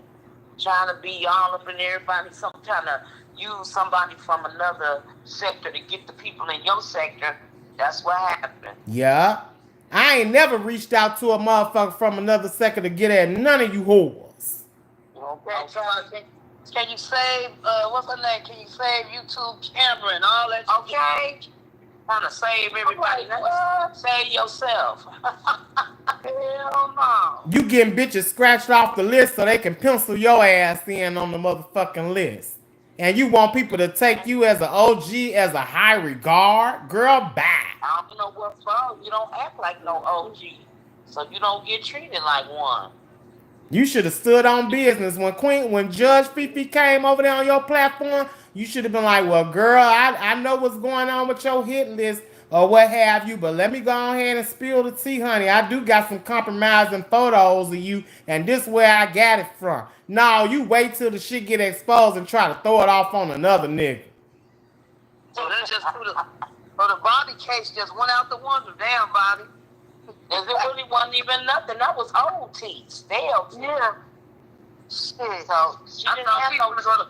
Trying to be all up in everybody, trying to use somebody from another sector to get the people in your sector. That's what happened. Yeah. I ain't never reached out to a motherfucker from another sector to get at none of you whores. Okay. Can you save, what's her name? Can you save YouTube camera and all that? Okay. Trying to save everybody. Save yourself. Hell no. You getting bitches scratched off the list so they can pencil your ass in on the motherfucking list. And you want people to take you as an OG, as a high regard? Girl, bye. I don't know what's wrong. You don't act like no OG. So you don't get treated like one. You should have stood on business. When Judge Fifi came over there on your platform, you should have been like, well, girl, I know what's going on with your hit list or what have you, but let me go ahead and spill the tea, honey. I do got some compromising photos of you, and this is where I got it from. No, you wait till the shit get exposed and try to throw it off on another nigga. So that's just the Bobby case just went out the window. Damn, Bobby. It really wasn't even nothing. That was old tea. Stale tea. Yeah. Shit. So she didn't have no trouble.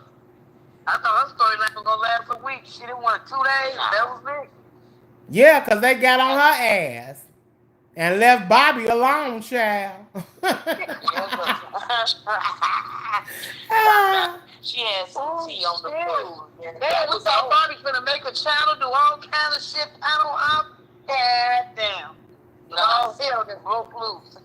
I thought her storyline was going to last a week. She didn't want 2 days. Nah. That was it. Yeah, because they got on her ass and left Bobby alone, child. She had some tea on the floor. Yeah, we thought Bobby's going to make a channel, do all kind of shit. Panel up. God damn. No, hell, they broke loose.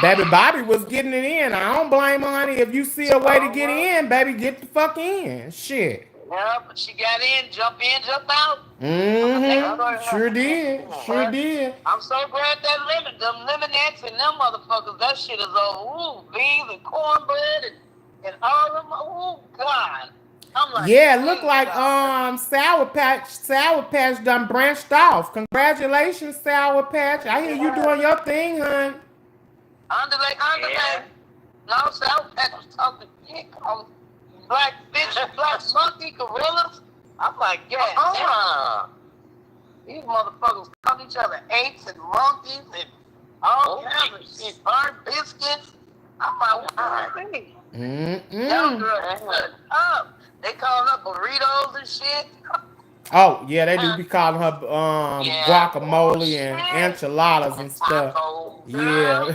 Baby Bobby was getting it in. I don't blame her, honey. If you see a way to get in, baby, get the fuck in. Shit. Yeah, but she got in, jump out. Mm-hmm. Sure did. Sure did. I'm so glad that them lemonettes and them motherfuckers, that shit is over. Ooh, beans and cornbread and all of them. Oh, God. I'm like, yeah, it looked like Sour Patch done branched off. Congratulations, Sour Patch. I hear you doing your thing, hon. Underlay. Yeah. No, Sour Patch was talking shit on black bitch, black monkey, gorillas. I'm like, yeah. These motherfuckers call each other apes and monkeys and all kinds of shit. Burnt biscuits. I'm like, what is this? Young girl put up. They call her burritos and shit. Oh, yeah, they do be calling her guacamole and enchiladas and stuff. Yeah.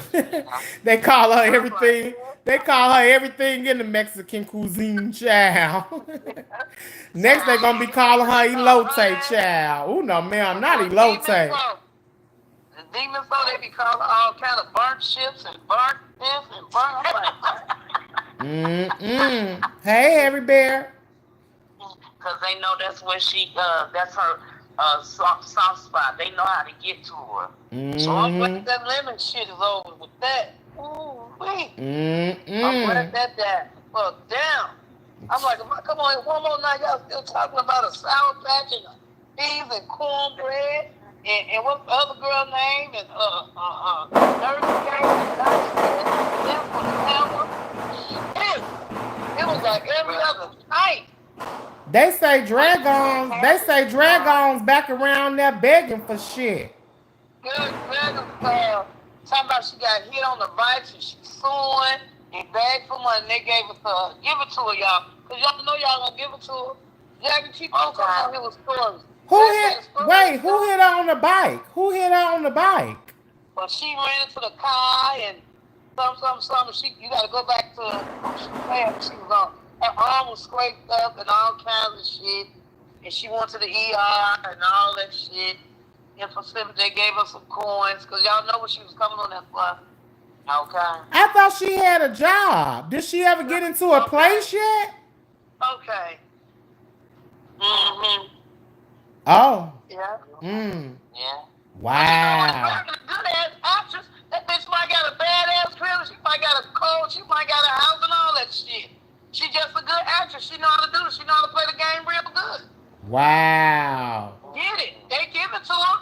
They call her everything. They call her everything in the Mexican cuisine, child. Next, they're going to be calling her elote, child. Oh, no, ma'am, not elote. The demon soul, they be calling all kind of burnt chips and burnt this and burnt like, Hey, Every Bear. Because they know that's where that's her soft spot. They know how to get to her. So I'm glad that lemon shit is over with that. Ooh, wait. I'm glad that fuck down. I'm like, come on, one more night, y'all still talking about a Sour Patch and beans and cornbread and what's the other girl name and Nurse It was like every other night. They say Dragons back around there begging for shit. Good, talking about she got hit on the bike and she's suing and begged for money. They gave it to her. Give it to her, y'all. Because y'all know y'all gonna give it to her. Y'all can keep on coming out here with stories. Who hit her on the bike? Who hit her on the bike? Well, she ran into the car and something. You gotta go back to she was on. Her arm was scraped up and all kinds of shit. And she went to the ER and all that shit. And for Pacific, they gave her some coins. Because y'all know what she was coming on that for. Okay. I thought she had a job. Did she ever get into a place yet? Okay. Oh. Yeah. Yeah. Wow. She's a good ass actress. That bitch might got a bad ass crib. She might got a cold. She might got a house and all that shit. She just a good actress. She know how to do it. She know how to play the game real good. Wow. Get it. They give it to her.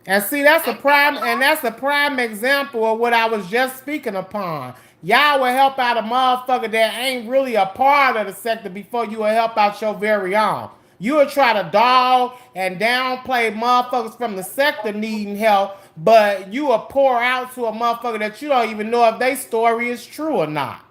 And see, that's a prime example of what I was just speaking upon. Y'all will help out a motherfucker that ain't really a part of the sector before you will help out your very own. You will try to dog and downplay motherfuckers from the sector needing help, but you will pour out to a motherfucker that you don't even know if their story is true or not.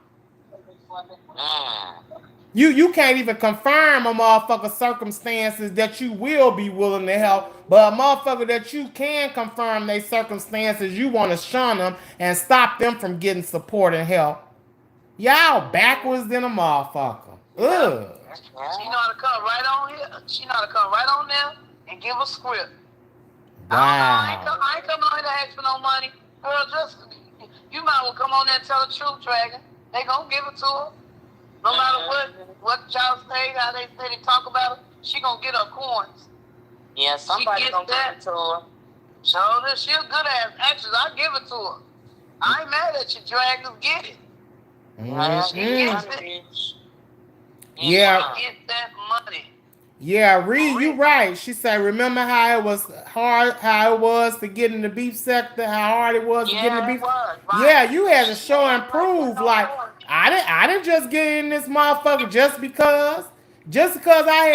You can't even confirm a motherfucker's circumstances that you will be willing to help, but a motherfucker that you can confirm their circumstances, you want to shun them and stop them from getting support and help. Y'all backwards than a motherfucker. Ugh. She know how to come right on here. She know how to come right on there and give a script. Wow. I ain't coming on here to ask for no money. Girl, just, you might well come on there and tell the truth, Dragon. They gonna give it to her. No matter what y'all say, how they say they talk about it, she gonna get her coins. Yeah, somebody gonna give it to her. So she a good ass actress. I give it to her. I ain't mad at you, Dragons. Get it. Yeah. Get that money. Yeah, Reed, you right. She said, remember how it was hard, how it was to get in the beef sector, how hard it was to get in the beef. Right. Yeah, you had to show and prove. Like, I didn't just get in this motherfucker just because I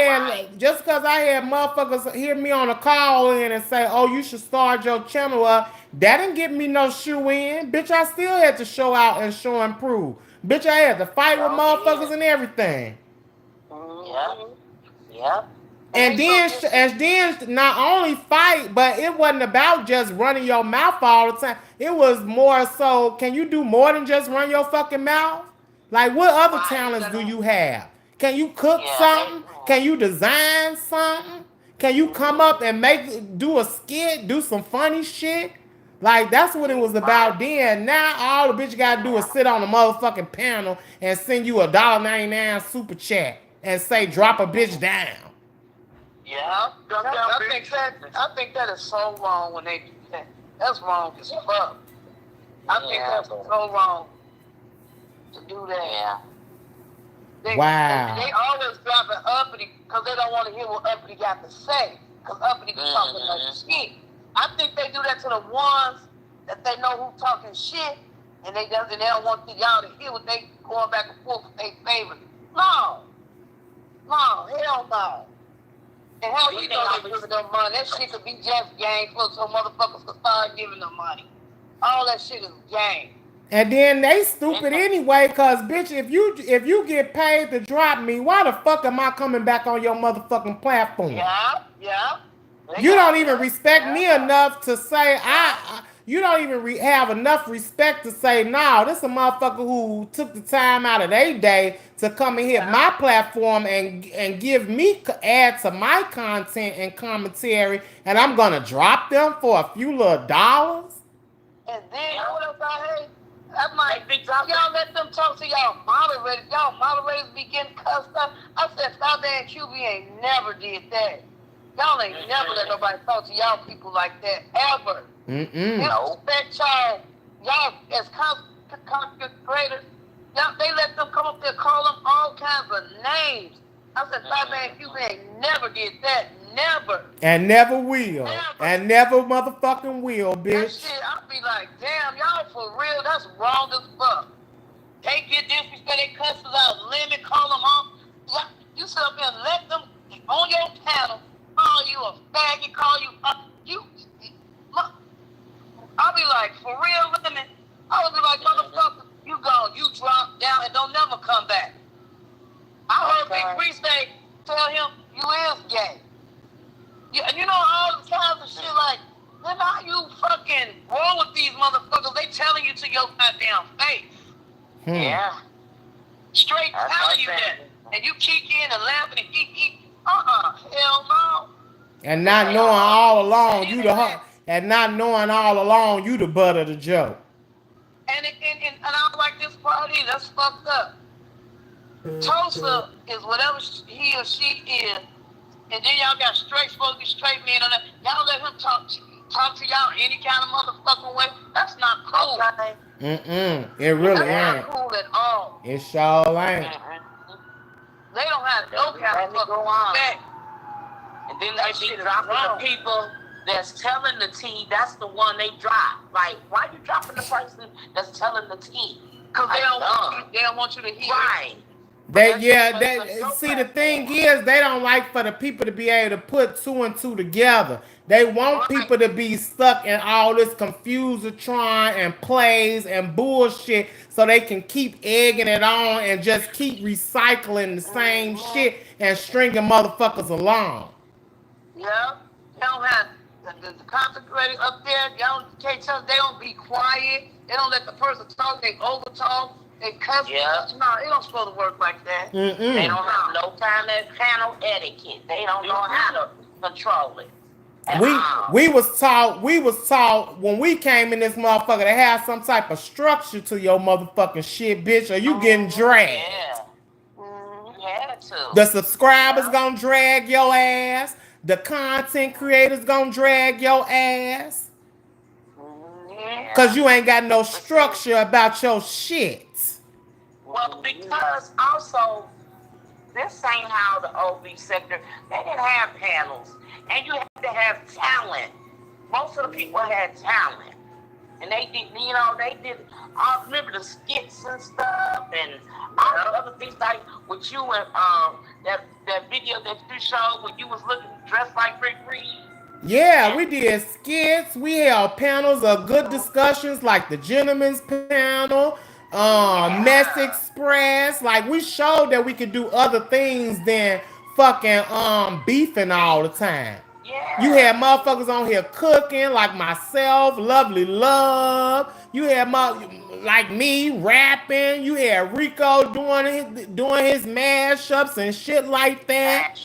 had motherfuckers hear me on a call in and say, oh, you should start your channel up. That didn't get me no shoe in. Bitch, I still had to show out and show and prove. Bitch, I had to fight with motherfuckers and everything. Yeah. And then not only fight, but it wasn't about just running your mouth all the time. It was more so, can you do more than just run your fucking mouth? Like, what other talents do you have? Can you cook something? Can you design something? Can you come up and do a skit, do some funny shit? Like, that's what it was about then. Now, all the bitch gotta do is sit on a motherfucking panel and send you $1.99 super chat and say, drop a bitch down. Yeah, I think that is so wrong when they do that. That's wrong as fuck. I think that's so wrong to do that. Wow. They always drop it uppity because they don't want to hear what uppity got to say. Because uppity be talking like shit. I think they do that to the ones that they know who talking shit, and they don't want y'all to hear what they going back and forth with their favorite. No, hell no. And how you know they giving them money? That shit could be just gang for so motherfuckers could start giving them money. All that shit is gang. And then they stupid anyway, cause bitch, if you get paid to drop me, why the fuck am I coming back on your motherfucking platform? Yeah. You don't even respect me enough to say you don't even have enough respect to say, no, this is a motherfucker who took the time out of their day to come and hit my platform and give me, add to my content and commentary, and I'm gonna drop them for a few little dollars. And then, what else I hate? I might be y'all let them talk to y'all moderators. Y'all moderators be getting cussed up. I said, Subbie and QB ain't never did that. Y'all ain't never let nobody talk to y'all people like that, ever. They respect y'all as content creators. Y'all, they let them come up there, call them all kinds of names. I said, Subbie and QB ain't never did that, never. And never will. And never motherfucking will, bitch. That shit, I be like, damn, y'all for real, that's wrong as fuck. They get disrespect, they cuss us out, limit, call them off. You sit up there and let them on your panel, call you a faggot, call you up. I'll be like, for real, limit. I would be like, motherfucker, you gone, you drop down and don't never come back. I heard Big Bree say, tell him you is gay. You know all the times and shit like, then how you fucking roll with these motherfuckers? They telling you to your goddamn face. Yeah. Straight telling you that. And you kick in and laughing and eat. Hell no. And not knowing all along you the butt of the joke. And I don't like this party. That's fucked up. Tulsa is whatever he or she is, and then y'all got supposed to be straight men on that. Y'all let him talk to y'all any kind of motherfucking way. That's not cool. It really That's ain't. Not cool at all. It sure ain't. They don't have no kind of fucking respect. And then they be dropping the people that's telling the tea. That's the one they drop. Like, why you dropping the person that's telling the tea? Because they don't want you to hear. Right. See, the thing is, they don't like for the people to be able to put two and two together. They want people to be stuck in all this confusion-tron and plays and bullshit so they can keep egging it on and just keep recycling the same shit and stringing motherfuckers along. Yeah, they don't have the concentrated up there. Y'all can't tell. They don't be quiet. They don't let the person talk. They overtalk. They cuss. Yeah. No, it don't supposed to work like that. They don't have no kind of panel etiquette. They don't know how to control it. We was taught when we came in this motherfucker to have some type of structure to your motherfucking shit, bitch, or you getting dragged. Yeah. You had to. The subscribers gonna drag your ass. The content creators gonna drag your ass. Cause you ain't got no structure about your shit. Well, because also, this ain't how the OB sector, they didn't have panels. And you had to have talent. Most of the people had talent. And they did, I remember the skits and stuff and all the other things like with you and that video that you showed when you was looking dressed like Rick Reed. Yeah, we did skits. We held panels of good discussions like the Gentleman's Panel, Ness Express. Like, we showed that we could do other things than fucking beefing all the time. Yeah. You had motherfuckers on here cooking like myself, Lovely Love. You had like me rapping. You had Rico doing his mashups and shit like that.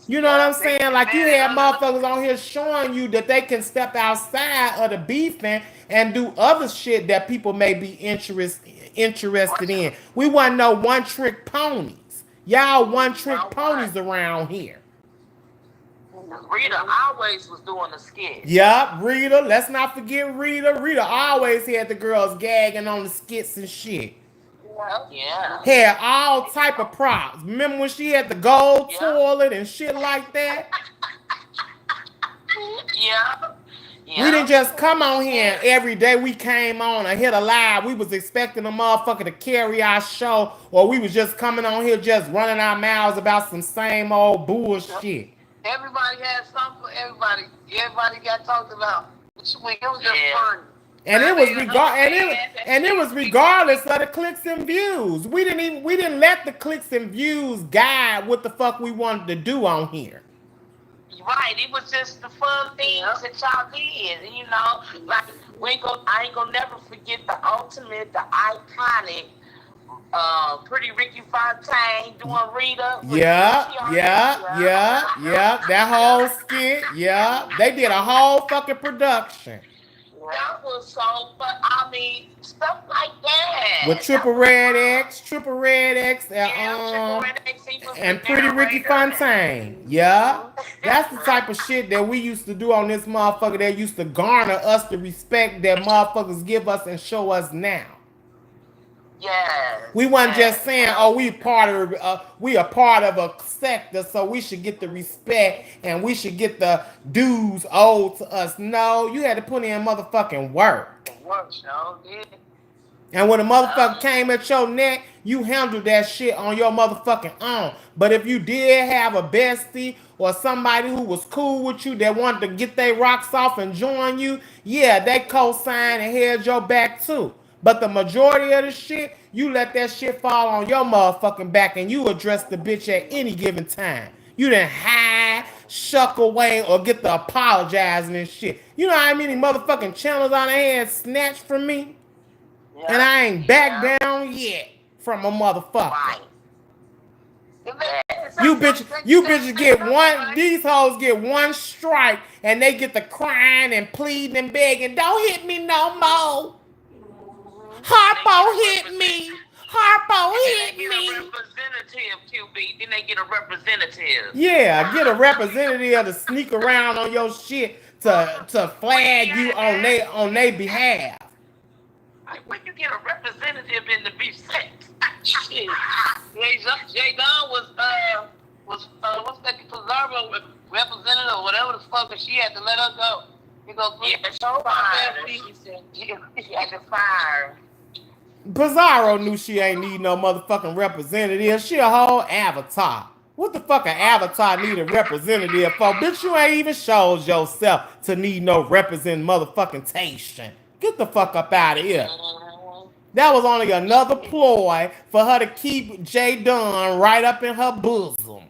You know what I'm saying? Like, you had motherfuckers on here showing you that they can step outside of the beefing and do other shit that people may be interested in. We wasn't no one-trick ponies. Y'all one-trick ponies around here. Rita always was doing the skit. Yup, Rita. Let's not forget Rita. Rita always had the girls gagging on the skits and shit. Yeah. Had all type of props. Remember when she had the gold toilet and shit like that? Yeah. We didn't just come on here and every day we came on and hit a live. We was expecting a motherfucker to carry our show, or we was just coming on here just running our mouths about some same old bullshit. Everybody had something for everybody. Everybody got talked about. It was just fun. And it was regardless of the clicks and views. We didn't let the clicks and views guide what the fuck we wanted to do on here. Right, it was just the fun things that y'all did. And, like I ain't gonna never forget the ultimate, the iconic Pretty Ricky Fontaine doing Rita. Yeah. That whole skit. Yeah. They did a whole fucking production. That was so fun. I mean, stuff like that. With Triple Red X, and Pretty Ricky Fontaine. Yeah. That's the type of shit that we used to do on this motherfucker that used to garner us the respect that motherfuckers give us and show us now. Yes. We wasn't just saying, oh, we a part of a sector, so we should get the respect and we should get the dues owed to us. No, you had to put in motherfucking work. And when a motherfucker came at your neck, you handled that shit on your motherfucking own. But if you did have a bestie or somebody who was cool with you that wanted to get their rocks off and join you, yeah, they co-signed and held your back too. But the majority of the shit, you let that shit fall on your motherfucking back and you address the bitch at any given time. You didn't hide, shuck away, or get the apologizing and shit. You know how many motherfucking channels I had snatched from me? Yeah. And I ain't back down yet from a motherfucker. Right. You bitches get one, these hoes get one strike and they get the crying and pleading and begging, don't hit me no more. Harpo hit me. Harpo hit me. Get a representative, QB. Then they get a representative. Yeah, get a representative to sneak around on your shit to flag you on their behalf. Like, when you get a representative in the beef sex? Shit. J. Dunn was what's that Pizarro representative or whatever the fuck, and she had to let her go. She said she had to fire. Pizarro knew she ain't need no motherfucking representative. She a whole avatar. What the fuck an avatar need a representative for? Bitch, you ain't even showed yourself to need no represent motherfucking tation. Get the fuck up out of here. That was only another ploy for her to keep J. Dunn right up in her bosom.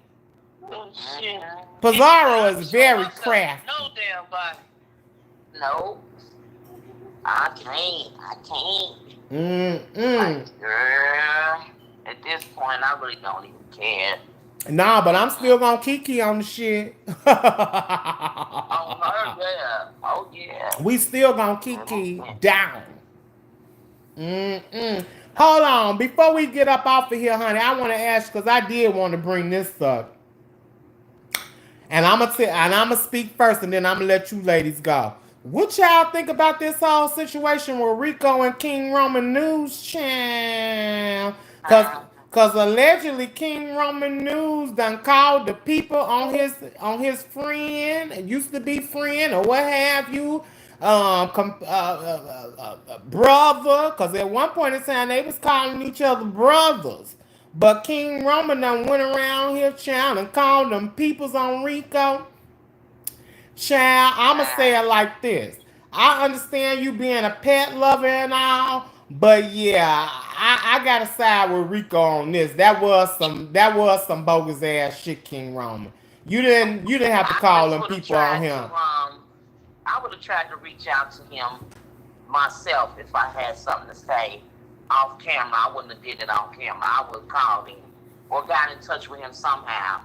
Oh, shit. Pizarro is very crafty. No damn body. No. I can't. Girl, at this point, I really don't even care. Nah, but I'm still gonna kiki on the shit. Oh, her, yeah. Oh, yeah. We still gonna kiki down. Hold on. Before we get up off of here, honey, I want to ask, because I did want to bring this up. And I'm gonna speak first, and then I'm gonna let you ladies go. What y'all think about this whole situation with Rico and King Roman News Channel? Cause allegedly King Roman News done called the people on his friend, used to be friend or what have you, brother. Cause at one point in time they was calling each other brothers. But King Roman done went around here, child, and called them peoples on Rico. Child, I'ma say it like this. I understand you being a pet lover and all, but yeah, I gotta side with Rico on this. That was some bogus ass shit, King Roman. You didn't have to call them people on him. I would have tried to reach out to him myself if I had something to say off camera. I wouldn't have did it on camera. I would have called him or got in touch with him somehow.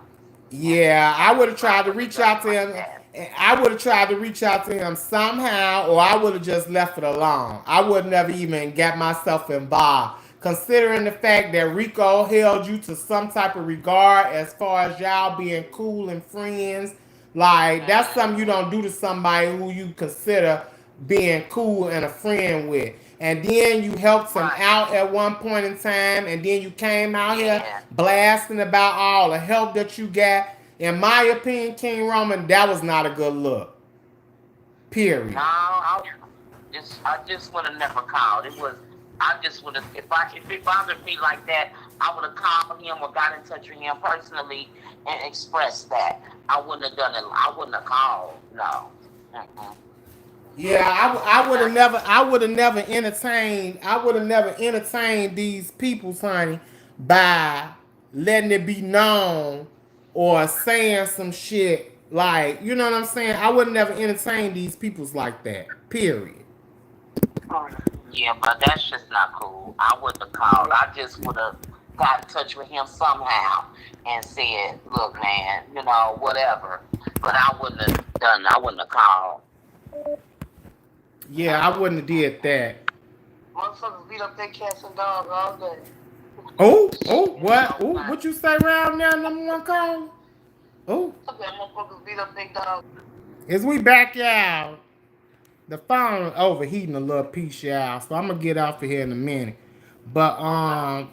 Yeah, I would have tried to reach out to him. I would have tried to reach out to him somehow, or I would have just left it alone. I would never even get myself involved. Considering the fact that Rico held you to some type of regard as far as y'all being cool and friends, like that's something you don't do to somebody who you consider being cool and a friend with. And then you helped him out at one point in time, and then you came out here blasting about all the help that you got. In my opinion, King Roman, that was not a good look. Period. No, I just would have never called. I just would have, if it bothered me like that, I would have called him or got in touch with him personally and expressed that. I wouldn't have done it. I wouldn't have called. No. Yeah, I would have never entertained these people, honey, by letting it be known or saying some shit like, you know what I'm saying? I would never entertain these peoples like that. Period. Yeah, but that's just not cool. I wouldn't have called. I just would have got in touch with him somehow and said, look, man, you know, whatever. But I wouldn't have called. Yeah, I wouldn't have did that. Motherfuckers beat up their cats and dogs all day. What you say around now, number one call? Motherfuckers beat up their dogs. As we back out, the phone overheating a little piece, y'all, so I'm gonna get off of here in a minute. But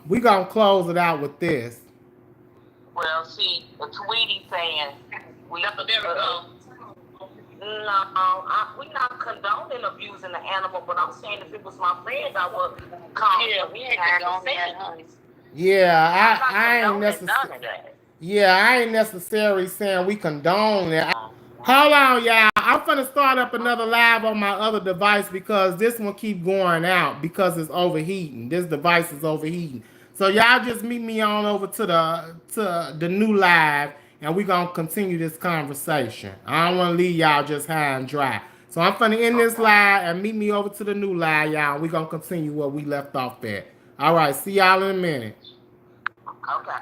we gonna close it out with this. Well, see, a tweety saying we go. No, we're not condoning abusing the animal, but I'm saying if it was my friend, I would call him. We ain't condoning that, honey. Yeah, I ain't necessarily saying we condone that. Hold on, y'all. I'm finna start up another live on my other device because this one keep going out because it's overheating. This device is overheating. So y'all just meet me on over to the new live, and we're going to continue this conversation. I don't want to leave y'all just high and dry. So I'm finna end this live and meet me over to the new live, y'all. We're going to continue where we left off at. All right, see y'all in a minute. Okay.